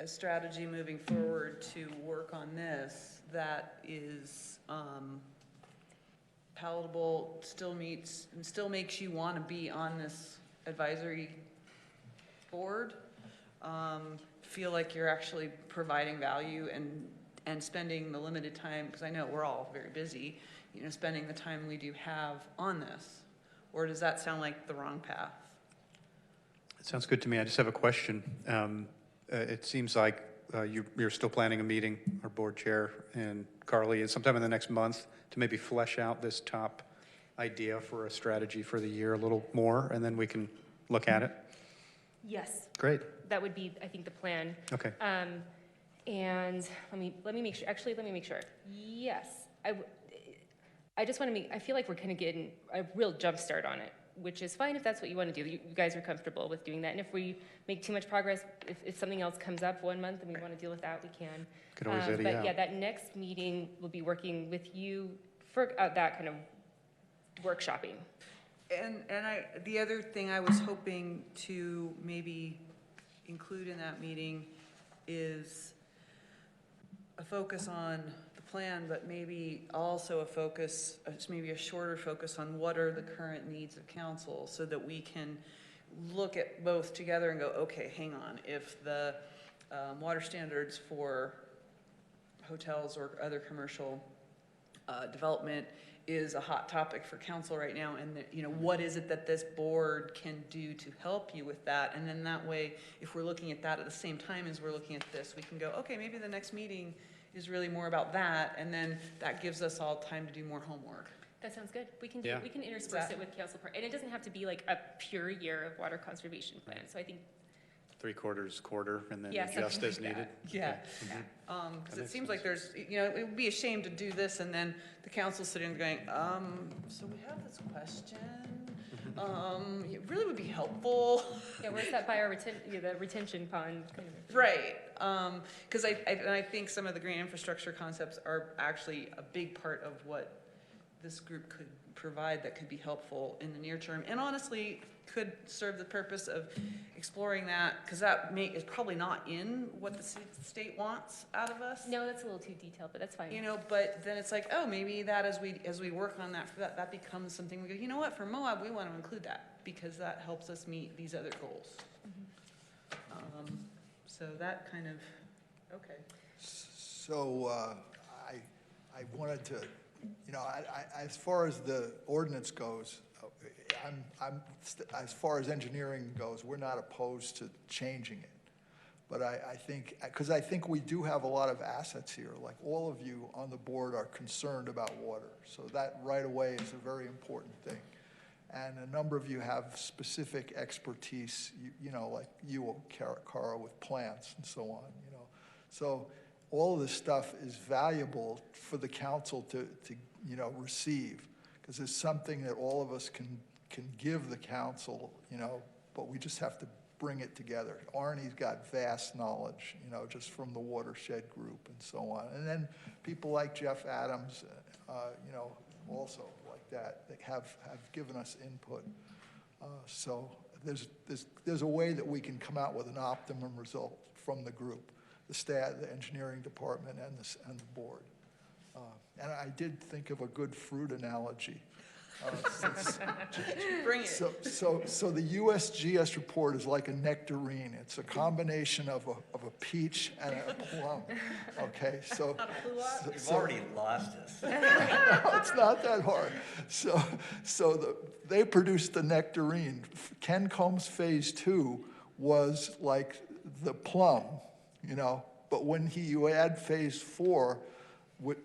a strategy moving forward to work on this that is palatable, still meets, and still makes you want to be on this advisory board? Feel like you're actually providing value and spending the limited time, because I know we're all very busy, spending the time we do have on this? Or does that sound like the wrong path? It sounds good to me. I just have a question. It seems like you're still planning a meeting, our board chair and Carly, and sometime in the next month to maybe flesh out this top idea for a strategy for the year a little more, and then we can look at it. Yes, Great. that would be, I think, the plan. Okay. And let me make sure, actually, let me make sure. Yes, I just want to I feel like we're kind of getting a real jump start on it, which is fine if that's what you want to do. You guys are comfortable with doing that. And if we make too much progress, if something else comes up 1 month and we want to deal with that, we can. Could always edit But out. yeah, that next meeting, we'll be working with you for that kind of workshopping. The other thing I was hoping to maybe include in that meeting is a focus on the plan, but maybe also a focus, maybe a shorter focus on what are the current needs of council, so that we can look at both together and go, okay, hang on, if the water standards for hotels or other commercial development is a hot topic for council right now, and that, what is it that this board can do to help you with that? And then that way, if we're looking at that at the same time as we're looking at this, we can go, okay, maybe the next meeting is really more about that, and then that gives us all time to do more homework. That sounds good. We can Yeah. we can intersperse it with council, and it doesn't have to be like a pure year of water conservation plan. So I think 3/4 quarter, and then Yeah, adjust something as like needed. that. Yeah. Okay. Because it seems like there's, it would be a shame to do this and then the council's sitting there going, so we have this question, it really would be helpful. yeah, where's that the retention pond kind of? Right, because I think some of the green infrastructure concepts are actually a big part of what this group could provide that could be helpful in the near term, and honestly, could serve the purpose of exploring that, because that is probably not in what the state wants out of us. No, that's a little too detailed, but that's fine. But then it's like, oh, maybe that as we work on that becomes something we go, you know what, for Moab, we want to include that, because that helps us meet these other goals. So that kind of, okay. So I wanted to, as far as the ordinance goes, as far as engineering goes, we're not opposed to changing it. But I think, because I think we do have a lot of assets here, like all of you on the board are concerned about water. So that right away is a very important thing. And a number of you have specific expertise, like you, Cara, with plants and so on, So all of this stuff is valuable for the council to receive, because it's something that all of us can give the council, but we just have to bring it together. Arnie's got vast knowledge, just from the watershed group and so on. And then people like Jeff Adams, also like that have given us input. So there's a way that we can come out with an optimum result from the group, the staff, the engineering department, and the board. And I did think of a good fruit analogy. Bring it. So the USGS report is like a nectarine. It's a combination of a peach and a plum. Okay, so You've already lost us. it's not that hard. They produced the nectarine. Ken Combs Phase 2 was like the plum, but when you add Phase 4,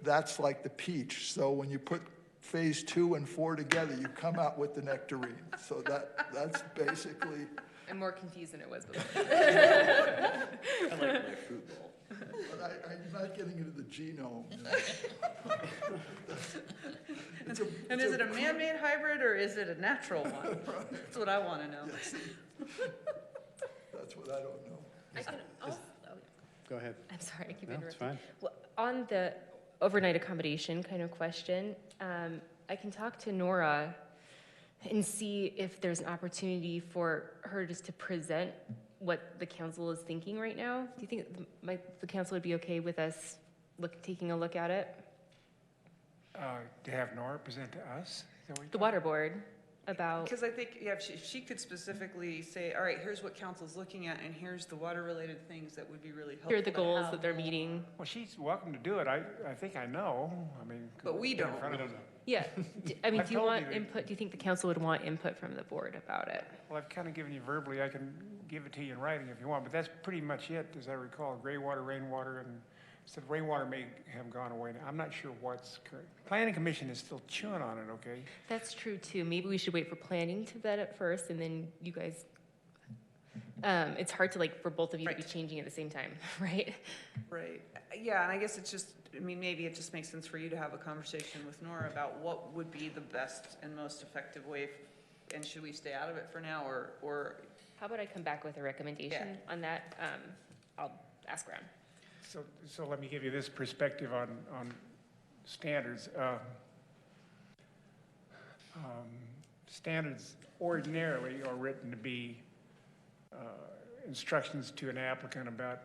that's like the peach. So when you put Phase 2 and 4 together, you come out with the nectarine. So that's basically. I'm more confused than it was before. I like my fruit bowl. But I'm not getting into the genome. And is it a man-made hybrid or is it a natural one? That's what I want to know. Yes. That's what I don't know. I can also, Go ahead. I'm sorry, I keep No, it's interrupting. fine. Well, on the overnight accommodation kind of question, I can talk to Nora and see if there's an opportunity for her just to present what the council is thinking right now. Do you think the council would be okay with us taking a look at it? To have Nora present to us? Is that what you're The water board about, Because I think, if she could specifically say, all right, here's what council's looking at, and here's the water-related things that would be really helpful. here are the to goals have. that they're meeting. Well, she's welcome to do it. I think I know. But we don't. I don't know. Yeah, I mean, I've do you told want you that- input, do you think the council would want input from the board about it? Well, I've kind of given you verbally. I can give it to you in writing if you want, but that's pretty much it, as I recall. Gray water, rainwater, and said rainwater may have gone away. I'm not sure what's current. Planning Commission is still chewing on it, okay? That's true too. Maybe we should wait for planning to vet it first and then you guys, it's hard to for both of you to be Right. changing at the same time, right? Right. Yeah, and I guess it's just, maybe it just makes sense for you to have a conversation with Nora about what would be the best and most effective way, and should we stay out of it for now, or How about I come back with a recommendation on that? I'll ask around. So let me give you this perspective on standards. standards ordinarily are written to be instructions to an applicant about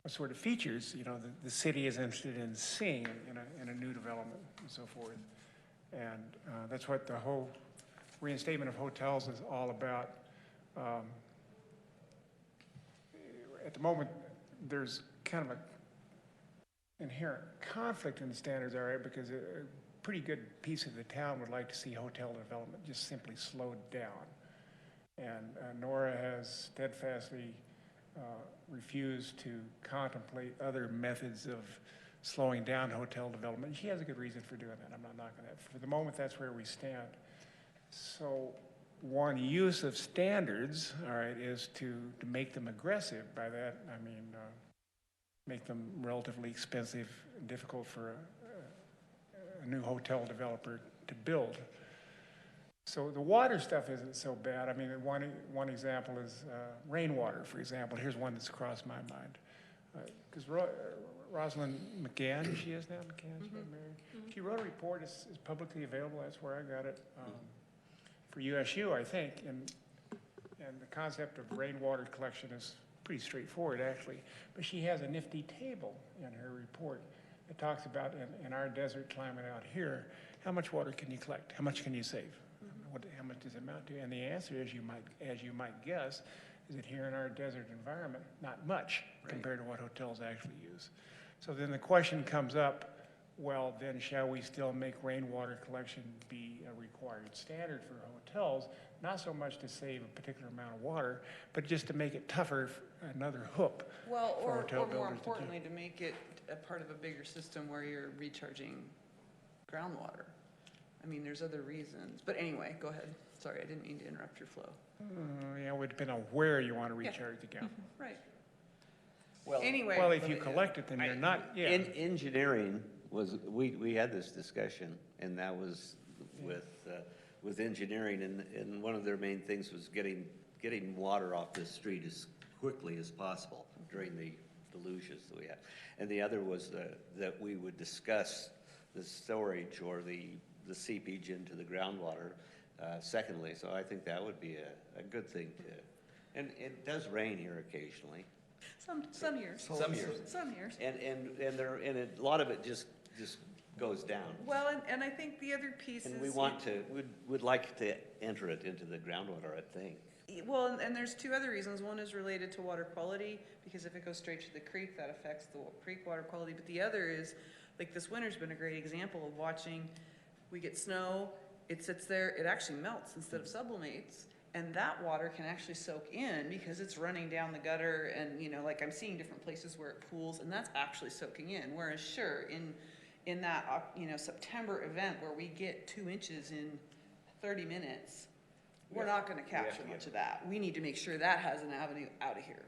what sort of features, the city is interested in seeing in a new development and so forth. And that's what the whole reinstatement of hotels is all about. At the moment, there's kind of an inherent conflict in the standards, all right, because a pretty good piece of the town would like to see hotel development just simply slowed down. And Nora has steadfastly refused to contemplate other methods of slowing down hotel development. She has a good reason for doing that. I'm not knocking that. For the moment, that's where we stand. So one use of standards, all right, is to make them aggressive. By that, I mean make them relatively expensive and difficult for a new hotel developer to build. So the water stuff isn't so bad. I mean, one example is rainwater, for example. Here's one that's crossed my mind. Because Rosalind McGann, she is now McGann, she got married. She wrote a report, it's publicly available, that's where I got it, for USU, I think. And the concept of rainwater collection is pretty straightforward, actually. But she has a nifty table in her report that talks about, in our desert climate out here, how much water can you collect? How much can you save? How much does it amount to? And the answer, as you might guess, is that here in our desert environment, not much compared to what hotels actually use. So then the question comes up, well, then shall we still make rainwater collection be a required standard for hotels, not so much to save a particular amount of water, but just to make it tougher, another hook Well, for or hotel builders more to do. importantly, to make it a part of a bigger system where you're recharging groundwater. I mean, there's other reasons. But anyway, go ahead. Sorry, I didn't mean to interrupt your flow. Yeah, it would depend on where you want to recharge the ground. Right. Well, Anyway. Well, if you collect it, then you're not, yeah. Engineering was, we had this discussion, and that was with engineering, and one of their main things was getting water off this street as quickly as possible during the deluges that we had. And the other was that we would discuss the storage or the seepage into the groundwater secondly. So I think that would be a good thing to, and it does rain here occasionally. Some years. Some years. Some years. And a lot of it just goes down. Well, and I think the other piece is. And we would like to enter it into the groundwater, I think. Well, and there's two other reasons. One is related to water quality, because if it goes straight to the creek, that affects the creek water quality. But the other is, like this winter's been a great example of watching, we get snow, it sits there, it actually melts instead of sublimates. And that water can actually soak in because it's running down the gutter, and like I'm seeing different places where it pools, and that's actually soaking in. Whereas sure, in that September event where we get 2 inches in 30 minutes, we're not going to capture much of that. We need to make sure that has an avenue out of here.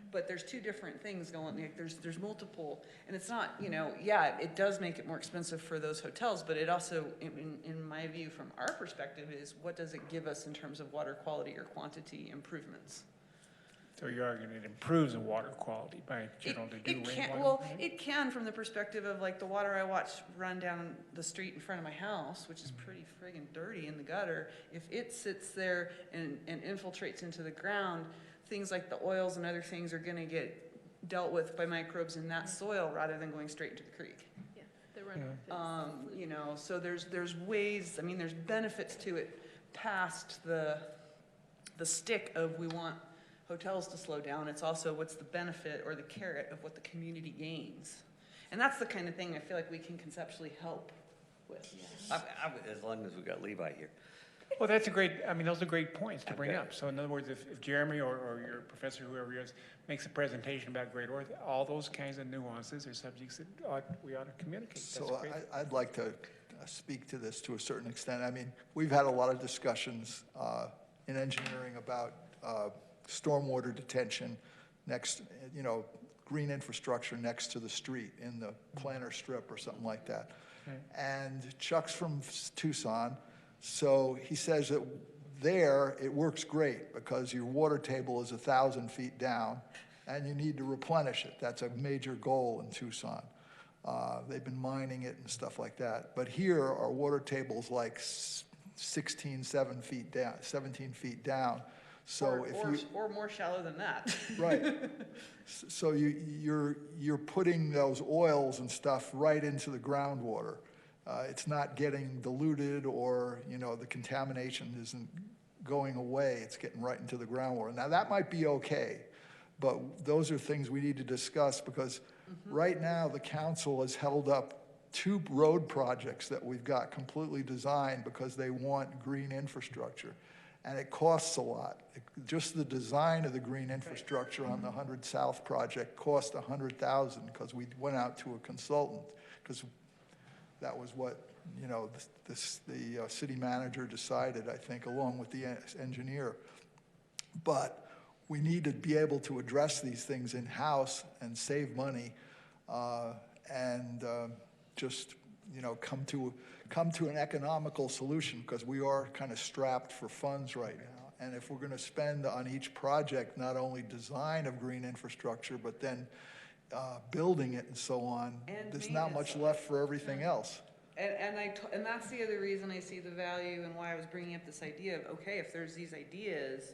But there's two different things going. Like there's multiple, and it's not, it does make it more expensive for those hotels, but it also, in my view, from our perspective, is what does it give us in terms of water quality or quantity improvements? So you're arguing it improves the water quality by general to do rainwater? Well, it can from the perspective of like the water I watch run down the street in front of my house, which is pretty friggin' dirty in the gutter. If it sits there and infiltrates into the ground, things like the oils and other things are gonna get dealt with by microbes in that soil rather than going straight into the creek. Yeah, the runoff is. So there's ways, there's benefits to it past the stick of we want hotels to slow down. It's also what's the benefit or the carrot of what the community gains. And that's the kind of thing I feel like we can conceptually help with. As long as we got Levi here. Well, those are great points to bring up. So in other words, if Jeremy or your professor, whoever he is, makes a presentation about Great Earth, all those kinds of nuances are subjects that we ought to communicate. So I'd like to speak to this to a certain extent. We've had a lot of discussions in engineering about stormwater detention next, green infrastructure next to the street in the planter strip or something like that. Okay. And Chuck's from Tucson, so he says that there it works great because your water table is 1,000 feet down and you need to replenish it. That's a major goal in Tucson. They've been mining it and stuff like that. But here our water table's like 7 feet down, 17 feet down. So if you, Or more shallow than that. right. So you're putting those oils and stuff right into the groundwater. It's not getting diluted, or, you know, the contamination isn't going away. It's getting right into the groundwater. Now, that might be okay, but those are things we need to discuss, because right now the council has held up 2 road projects that we've got completely designed because they want green infrastructure. And it costs a lot. Just the design of the green infrastructure on the 100 South project cost $100,000, because we went out to a consultant, because that was what, you know, the city manager decided, I think, along with the engineer. But we need to be able to address these things in-house and save money, and just, you know, come to an economical solution, because we are kind of strapped for funds right now. And if we're going to spend on each project, not only design of green infrastructure, but then building it and so on, And there's not much left for everything else. And that's the other reason I see the value and why I was bringing up this idea of, okay, if there's these ideas,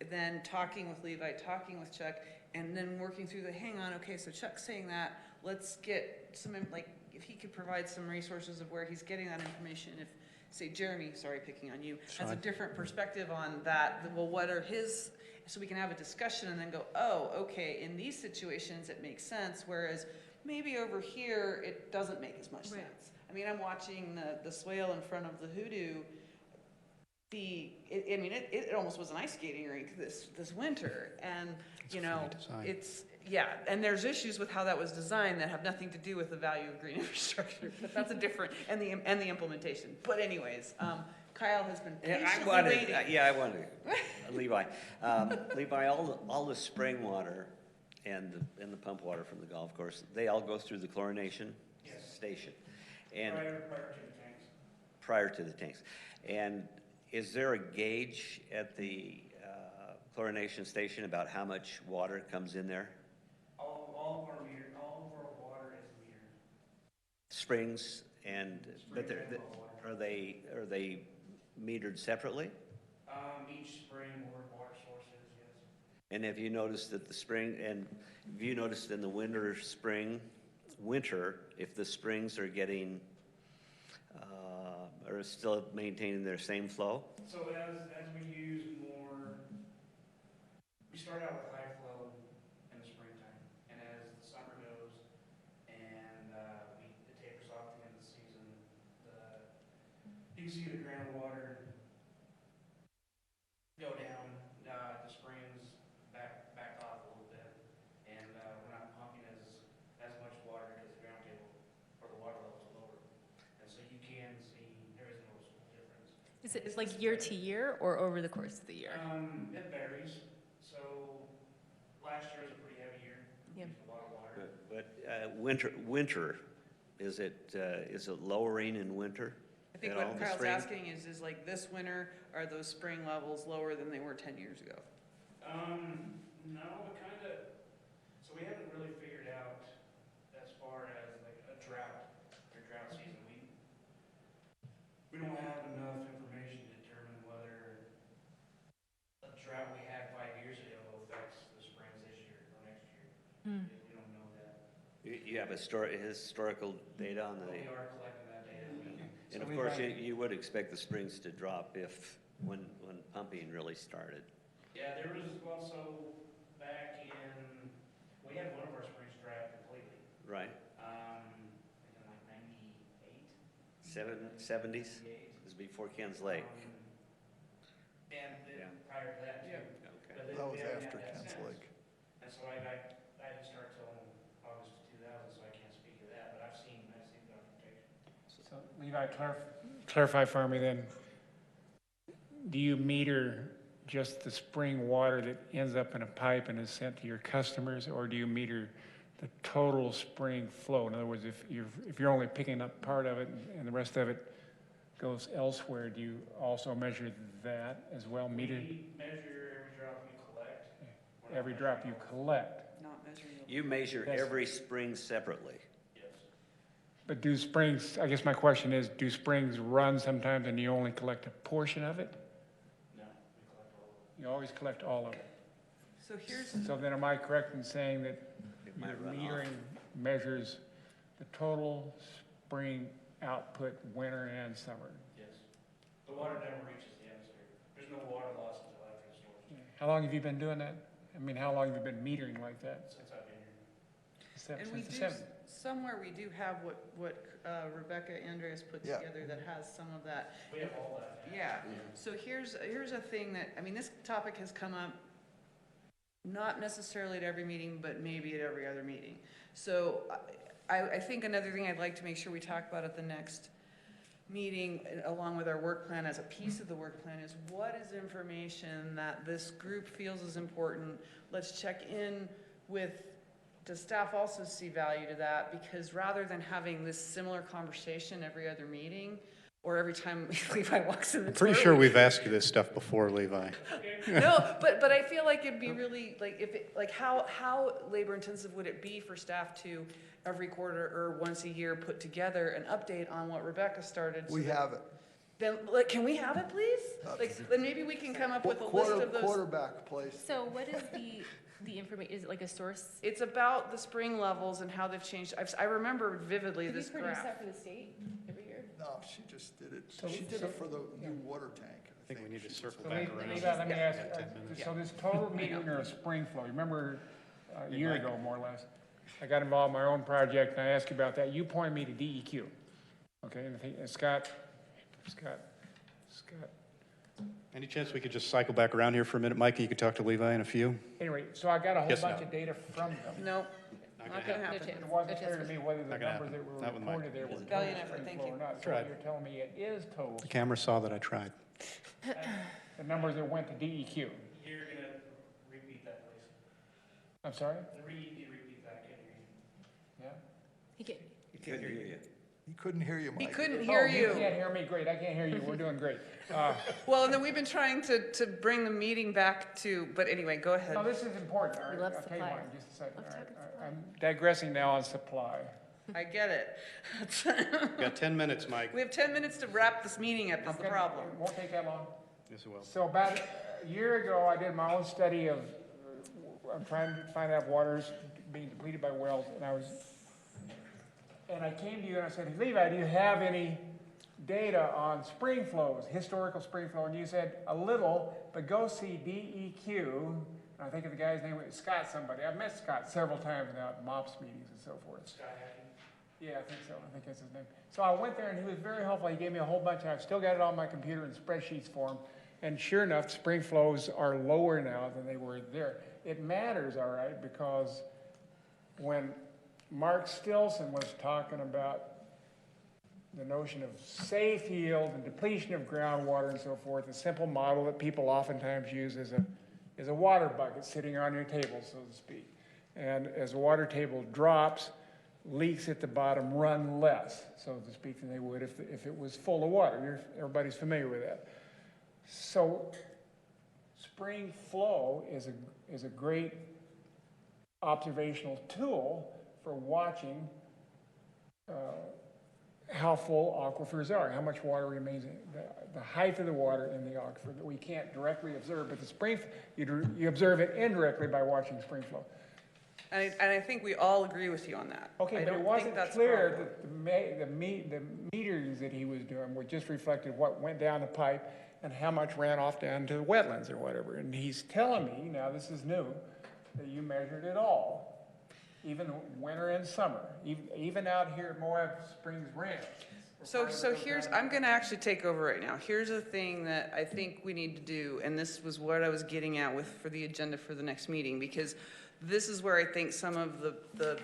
then talking with Levi, talking with Chuck, and then working through hang on, okay, so Chuck's saying that, let's get some, like, if he could provide some resources of where he's getting that information, if, say, Jeremy, sorry, picking on you, has a different perspective on that, then, well, what are his, so we can have a discussion and then go, oh, okay, in these situations it makes sense, whereas maybe over here it doesn't make as much sense. I mean, I'm watching the swale in front of the Hoodoo. It almost was an ice skating rink this winter, and you know, it's, yeah, and there's issues with how that was designed that have nothing to do with the value of green infrastructure, but that's a different, and the implementation. But anyways, Kyle has been patiently waiting. I wanted, Levi, Levi, all the spring water and the pump water from the golf course, they all go through the chlorination station. And prior to the tanks. And is there a gauge at the chlorination station about how much water comes in there? All of our water is metered. Springs and, but are they metered separately? Each spring or water sources, yes. And have you noticed that have you noticed in the winter, if the springs are getting, are still maintaining their same flow? So as we use more, we start out with high flow in the springtime, and as the summer goes, and it tapers off at the end of the season, you can see the groundwater go down, the springs back off a little bit, and we're not pumping as much water because the ground table or the water level is lower, and so you can see there is a noticeable difference. Is it like year to year or over the course of the year? It varies. So last year was a pretty heavy year. Yeah. A lot of water. But winter, is it lowering in winter? I think at all, what the Kyle's spring? asking is like this winter, are those spring levels lower than they were 10 years ago? No, so we haven't really figured out as far as like a drought season. We don't have enough information to determine whether a drought we had 5 years ago affects the springs this year or next year. We don't know that. You have historical data on But the, we are collecting that data. and of course, you would expect the springs to drop when pumping really started. Yeah, there was, well, so back in, we had one of our springs dry up completely. Right? I think in like 98. 70s? It was before Ken's Lake. And Yeah. prior to that too. Okay. But then That we was haven't after had that Kent's since. Lake. And so I didn't start till August of 2000, so I can't speak to that, but I've seen documentation. So Levi, clarify for me then, do you meter just the spring water that ends up in a pipe and is sent to your customers, or do you meter the total spring flow? In other words, if you're only picking up part of it and the rest of it goes elsewhere, do you also measure that as well? Meter We measure every drop we collect. every drop you collect? Not measuring the You measure Yes. every spring separately. Yes. But do springs, I guess my question is, do springs run sometimes and you only collect a portion of it? No, we collect all of You always collect all of it. So here's, So then am I correct in saying that It might your run off. metering measures the total spring output winter and summer? it. Yes. The water never reaches the atmosphere. There's no water loss until after the storm, How long have you been doing that? I mean, how long have you been metering like that? since I've been here. and we Since the do, seventies? somewhere we do have what Rebecca Andreas put Yeah. together that has some of that. We have all that. Yeah, so here's a thing that, I mean, this topic has come up, not necessarily at every meeting, but maybe at every other meeting. So I think another thing I'd like to make sure we talk about at the next meeting, along with our work plan as a piece of the work plan, is what is information that this group feels is important? Let's check in with, does staff also see value to that? Because rather than having this similar conversation every other meeting, or every time Levi walks in the door. I'm pretty sure we've asked you this stuff before, Levi. No, but I feel like it'd be really, like, if it, like, how labor intensive would it be for staff to every quarter or once a year put together an update on what Rebecca started? so We that- have it. Then, like, can we have it, please? Like, then maybe we can come up with a list of those. Quarterback place. So what is the information, is it like a source? It's about the spring levels and how they've changed. I remember vividly Do you this produce graph. that for the state every year? No, she just did it. So- She did so- it for the new water tank. I think we need to circle So back Levi, around. let me ask, Yeah, 10 minutes. so this total metering of spring flow, remember a year ago, more or less, I got involved in my own project, and I asked you about that. You pointed me to DEQ. Okay, and I think, Scott. Any chance we could just cycle back around here for a minute? Mikey, you could talk to Levi in a few? Anyway, so I got a whole Yes, bunch no. of data from them. No, Not not gonna gonna No happen. chance. It wasn't No clear to chance. me whether the Not gonna numbers that happen. were Not with Mike. reported there were It's a total valiant effort, spring thank flow you. or not. So Tried. you're telling me it is total. The camera saw that I tried. The numbers that went to DEQ. You're gonna repeat that, please. I'm sorry? Repeat that, I can't hear you. Yeah? He can, He couldn't hear you. He couldn't hear you, Mike. He couldn't hear Oh, you. You can't hear me? Great, I can't hear you. We're doing great. Well, and then we've been trying to bring the meeting back to, but anyway, go ahead. No, this is important. All right, We love I'll tell you supply. why in just a second. Love All right, talking I'm digressing now on supply. I get it. You got 10 minutes, Mike. We have 10 minutes to wrap this meeting up, is the Okay, problem. It won't take that long. Yes, it will. So about a year ago, I did my own study of, I'm trying to find out waters being depleted by wells, and I came to you and I said, Levi, do you have any data on spring flows, historical spring flow? And you said, a little, but go see DEQ, and I think of the guy's name, Scott somebody. I've met Scott several times now at MOPS meetings and so forth. Scott Hacking. Yeah, I think so. I think that's his name. So I went there and he was very helpful. He gave me a whole bunch. I've still got it on my computer in spreadsheets form. And sure enough, spring flows are lower now than they were there. It matters, all right, because when Mark Stilson was talking about the notion of safe yield and depletion of groundwater and so forth, a simple model that people oftentimes use is a water bucket sitting on your table, so to speak. And as the water table drops, leaks at the bottom run less, so to speak, than they would if it was full of water. Everybody's familiar with that. So spring flow is a great observational tool for watching how full aquifers are, how much water remains, the height of the water in the aquifer that we can't directly observe, but the spring, you observe it indirectly by watching spring flow. And I think we all agree with you on that. Okay, I but it don't wasn't think that's a clear problem. that the meters that he was doing were just reflected what went down the pipe and how much ran off down to the wetlands or whatever. And he's telling me, now this is new, that you measured it all, even winter and summer, even out here at Moab Springs Ranch. So here's, I'm gonna actually take over right now. Here's the thing that I think we need to do, and this was what I was getting at for the agenda for the next meeting, because this is where I think some of the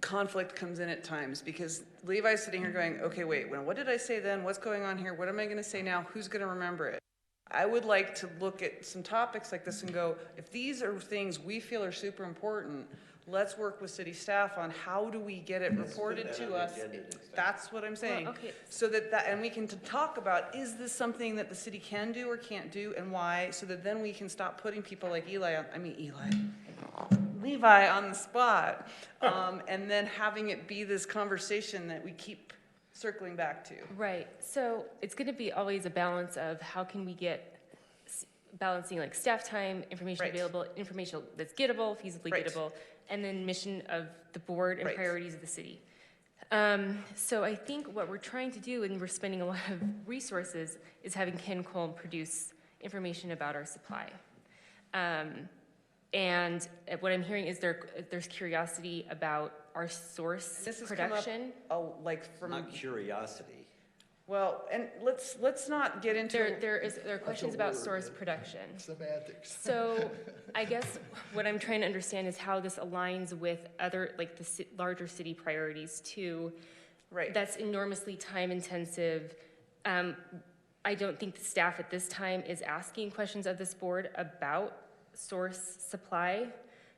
conflict comes in at times, because Levi's sitting here going, okay, wait, what did I say then? What's going on here? What am I gonna say now? Who's gonna remember it? I would like to look at some topics like this and go, if these are things we feel are super important, let's work with city staff on how do we get it reported that on to the us. agenda next time. That's what I'm saying. Well, okay. So and we can talk about, is this something that the city can do or can't do and why, so that then we can stop putting people like Eli, Levi on the spot, and then having it be this conversation that we keep circling back to. Right, so it's gonna be always a balance of how can we get, balancing like staff time, information Right. available, information that's gettable, feasibly Right. gettable, and then mission of the board and Right. priorities of the city. So I think what we're trying to do, and we're spending a lot of resources, is having Ken Colm produce information about our supply. And what I'm hearing is there's curiosity about our source This has come up, production. like from, Not curiosity. well, and let's not get into. There are questions about source production. Semantics. So I guess what I'm trying to understand is how this aligns with other, like the larger city priorities too. Right. That's enormously time intensive. I don't think the staff at this time is asking questions of this board about source supply.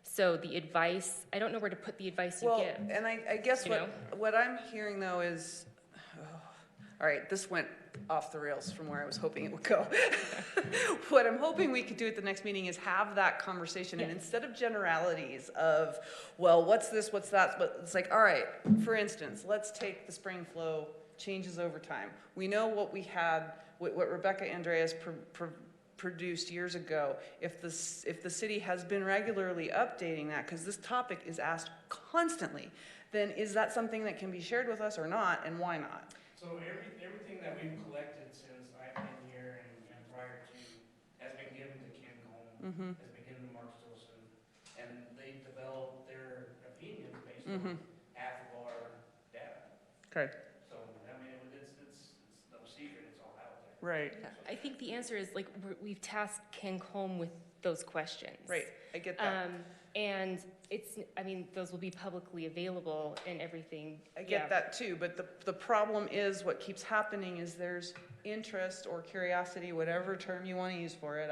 So the advice, I don't know where to put the advice you Well, give. and I guess you what I'm hearing though is, all right, this went off the rails from where I was hoping it would go. What I'm hoping we could do at the next meeting is have that conversation, and instead of generalities of, well, what's this, what's that, but it's like, all right, for instance, let's take the spring flow changes over time. We know what we had, what Rebecca Andreas produced years ago. If the city has been regularly updating that, because this topic is asked constantly, then is that something that can be shared with us or not, and why not? So everything that we've collected since I've been here and prior to has been given to Ken Coleman, has been given to Mark Stillson, and they've developed their opinions based on half of our data. Okay. So, I mean, it's no secret, it's all out there. Right. I think the answer is like we've tasked Ken Colm with those questions. Right, I get that. And I mean, those will be publicly available and everything. I get that too, but the problem is what keeps happening is there's interest or curiosity, whatever term you want to use for it,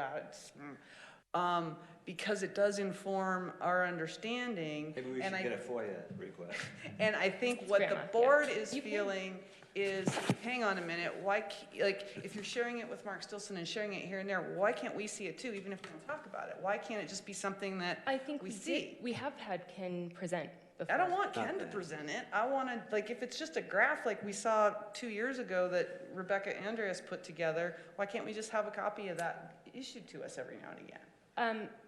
because it does inform our understanding. Maybe we should get a FOIA request. And I think what the grandma, board yeah. is feeling is, hang on a minute, like, if you're sharing it with Mark Stillson and sharing it here and there, why can't we see it too, even if we don't talk about it? Why can't it just be something that I think we we see? we have had Ken present before. I don't want Ken to present it. I want to, like, if it's just a graph like we saw 2 years ago that Rebecca Andreas put together, why can't we just have a copy of that issued to us every now and again?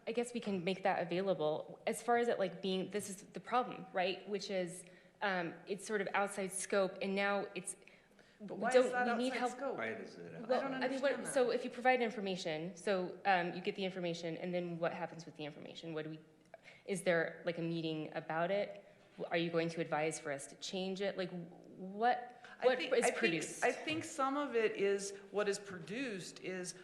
I guess we can make that available. As far as it like being, this is the problem, right? Which is, it's sort of outside scope, and now it's, But why don't, is that we need outside help. scope? Right, is it? I don't understand that. So if you provide information, so you get the information, and then what happens with the information? Is there like a meeting about it? Are you going to advise for us to change it? Like what is produced? I think some of it is, what is produced is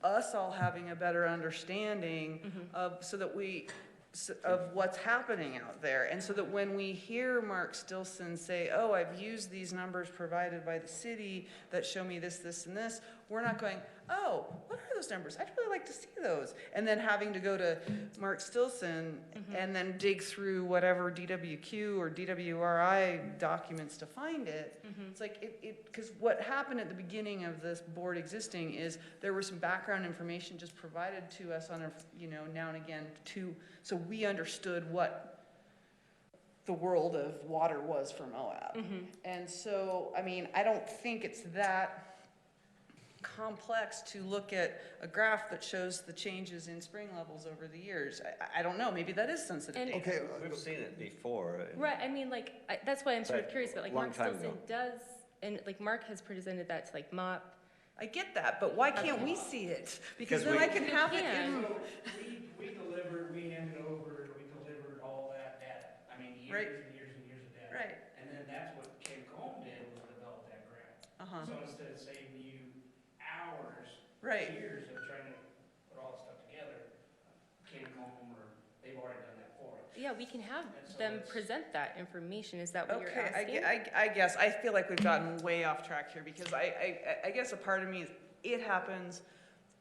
us all having a better understanding of, of what's happening out there. And so that when we hear Mark Stillson say, oh, I've used these numbers provided by the city that show me this, this, and this, we're not going, oh, what are those numbers? I'd really like to see those. And then having to go to Mark Stillson and then dig through whatever DWQ or DWRI documents to find it. It's like, because what happened at the beginning of this board existing is there was some background information just provided to us on a, now and again so we understood what the world of water was for Moab. And so, I mean, I don't think it's that complex to look at a graph that shows the changes in spring levels over the years. I don't know, maybe that is sensitive And- data. Okay, We've seen it before. Right, I mean, like, that's why I'm sort of Right, curious, but like long Mark time Stillson ago. does, and like Mark has presented that to like MOP. I get that, but why can't we see it? Because Because then we- I can have it in, So we handed over, we delivered all that data. I mean, Right. years and years and years of data. Right. And then that's what Ken Coleman did, was develop that graph. So instead of saving you hours, Right. years of trying to put all this stuff together, Ken Coleman, they've already done that for us. Yeah, we can have And so them it's- present that information, is that what you're okay, asking? I guess, I feel like we've gotten way off track here because I guess a part of me is, it happens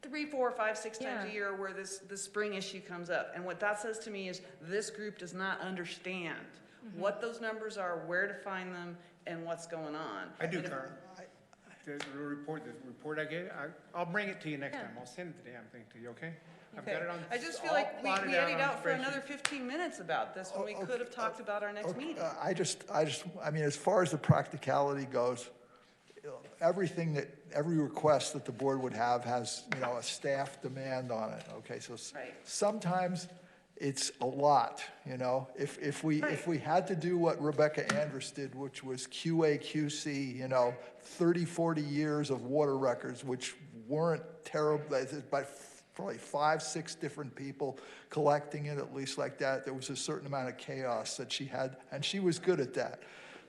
3, 4, 5, 6 times Yeah. a year where this spring issue comes up. And what that says to me is this group does not understand what those numbers are, where to find them, and what's going on. I do, And if- Carl. the report I get, I'll bring it to you next Yeah. time. I'll send the damn thing to you, okay? I've Okay. got it on. I just feel all like we plotted edited on out for spreadsheet. another 15 minutes about this when we could have talked about our next meeting. I mean, as far as the practicality goes, every request that the board would have has, you know, a staff demand on it, okay? So Right. sometimes it's a lot, you know? If we had to do what Rebecca Andrus did, which was QA, QC, you know, 30, 40 years of water records, which weren't terrible, but probably 5, 6 different people collecting it, at least like that. There was a certain amount of chaos that she had, and she was good at that.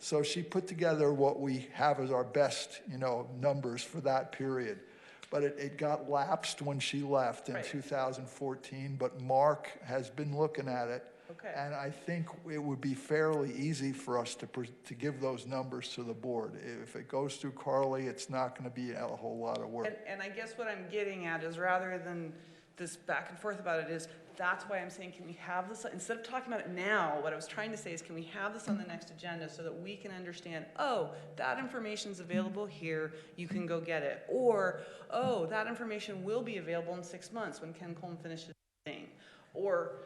So she put together what we have as our best, you know, numbers for that period. But it got lapsed when she left in Right. 2014, but Mark has been looking at it. Okay. And I think it would be fairly easy for us to give those numbers to the board. If it goes through Carly, it's not going to be a whole lot of work. And I guess what I'm getting at is rather than this back and forth about it is, that's why I'm saying, can we have this, instead of talking about it now, what I was trying to say is, can we have this on the next agenda so that we can understand, oh, that information's available here, you can go get it. Or, oh, that information will be available in 6 months when Ken Coleman finishes his thing. Or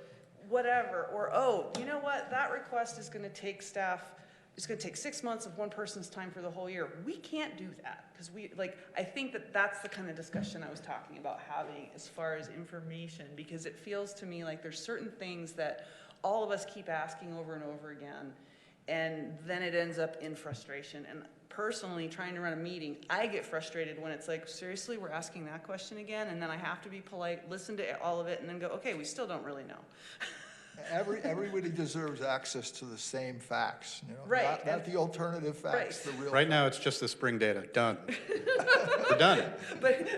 whatever. Or, oh, you know what, that request is gonna take staff, it's going to take 6 months of one person's time for the whole year. We can't do that because I think that that's the kind of discussion I was talking about having as far as information, because it feels to me like there's certain things that all of us keep asking over and over again, and then it ends up in frustration. And personally, trying to run a meeting, I get frustrated when it's like, seriously, we're asking that question again, and then I have to be polite, listen to all of it, and then go, okay, we still don't really know. Everybody deserves access to the same facts, you know? Right, Not the alternative facts, the real. Right now, it's just the spring data. Done. We're done. But,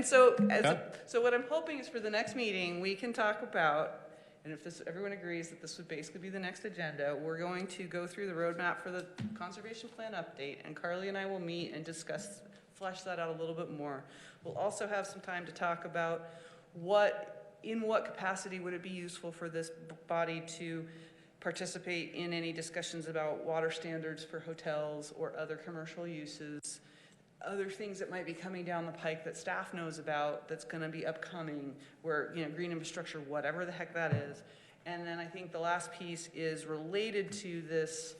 so, Yeah. so what I'm hoping is for the next meeting, we can talk about, and if everyone agrees that this would basically be the next agenda, we're going to go through the roadmap for the conservation plan update, and Carly and I will meet and flesh that out a little bit more. We'll also have some time to talk about in what capacity would it be useful for this body to participate in any discussions about water standards for hotels or other commercial uses, other things that might be coming down the pike that staff knows about that's going to be upcoming, where, you know, green infrastructure, whatever the heck that is. And then I think the last piece is related to this,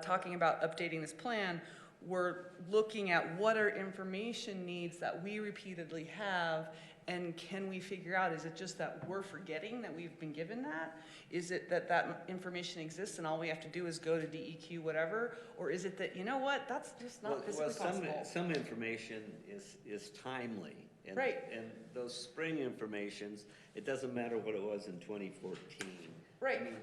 talking about updating this plan. We're looking at what are information needs that we repeatedly have, and can we figure out, is it just that we're forgetting that we've been given that? Is it that that information exists and all we have to do is go to DEQ, whatever? Or is it that, you know what, that's just not physically possible? Some information is timely. And, Right. And those spring informations, it doesn't matter what it was in 2014. Right. I mean,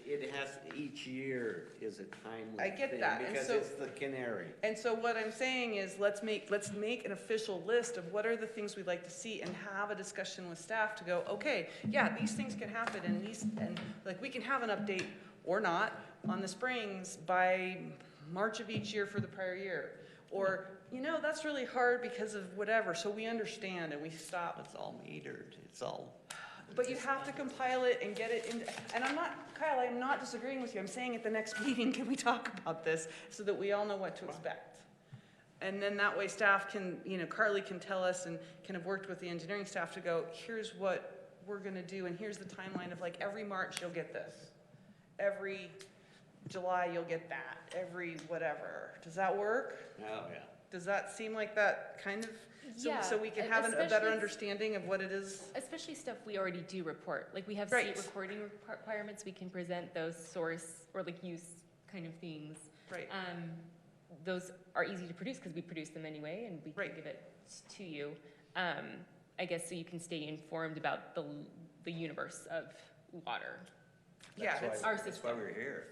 it has, each year is a timely I get thing, that, and because so- it's the canary. And so what I'm saying is, let's make an official list of what are the things we'd like to see, and have a discussion with staff to go, okay, yeah, these things can happen, and like, we can have an update or not on the springs by March of each year for the prior year. Or, you know, that's really hard because of whatever, so we understand and we stop. It's all metered, it's all. But you have to compile it and get it in, and Kyle, I'm not disagreeing with you. I'm saying at the next meeting, can we talk about this so that we all know what to expect? And then that way staff can, you know, Carly can tell us and can have worked with the engineering staff to go, here's what we're gonna do, and here's the timeline of, like, every March you'll get this. Every July you'll get that. Every whatever. Does that work? Oh, yeah. Does that seem like that kind of, Yeah, so we can have a better especially- understanding of what it is? Especially stuff we already do report. Like, we have Right. state recording requirements, we can present those source or like use kind of things. Right. Those are easy to produce because we produce them anyway, and we can Right. give it to you. I guess so you can stay informed about the universe of water. Yeah, That's it's why- our That's why system. we're here.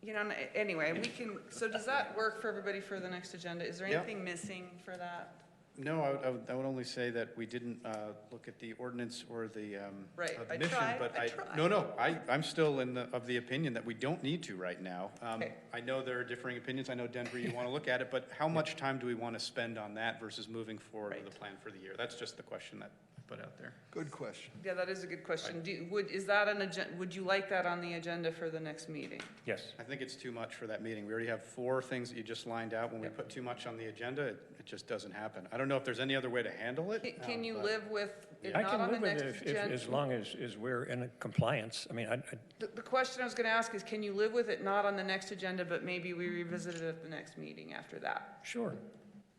You know, anyway, we can, so does that work for everybody for the next agenda? Is there Yeah. anything missing for that? No, I would only say that we didn't look at the ordinance or the Right, of the I mission, tried, but I tried. No, I'm still of the opinion that we don't need to right now. Okay. I know there are differing opinions. I know, Denver, you want to look at it, but how much time do we want to spend on that versus moving forward with Right. a plan for the year? That's just the question that I put out there. Good question. Yeah, that is a good question. Is that would you like that on the agenda for the next meeting? Yes. I think it's too much for that meeting. We already have 4 things that you just lined out. When we put too much on the agenda, it just doesn't happen. I don't know if there's any other way to handle it. Can you but- live with it I not can on the live with next it agenda? as long as we're in compliance. I mean, The question I was gonna ask is, can you live with it not on the next agenda, but maybe we revisit it at the next meeting after that? sure,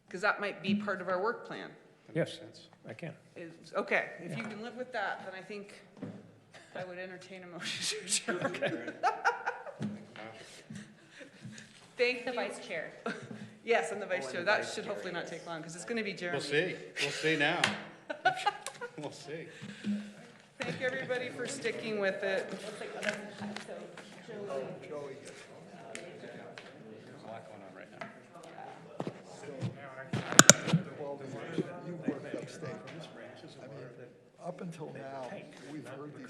Because that might be part of our work plan. That makes Yes. sense. I can. Okay, if you can live with that, then I think I would entertain a motion to adjourn. Thank The you. vice chair. Yes, and the vice chair. That should hopefully not take long, because it's gonna be Jeremy. We'll see. We'll see now. We'll see. Thank everybody for sticking with it. There's a lot going on right now. Well, you worked upstate. I mean, up until now, we've heard these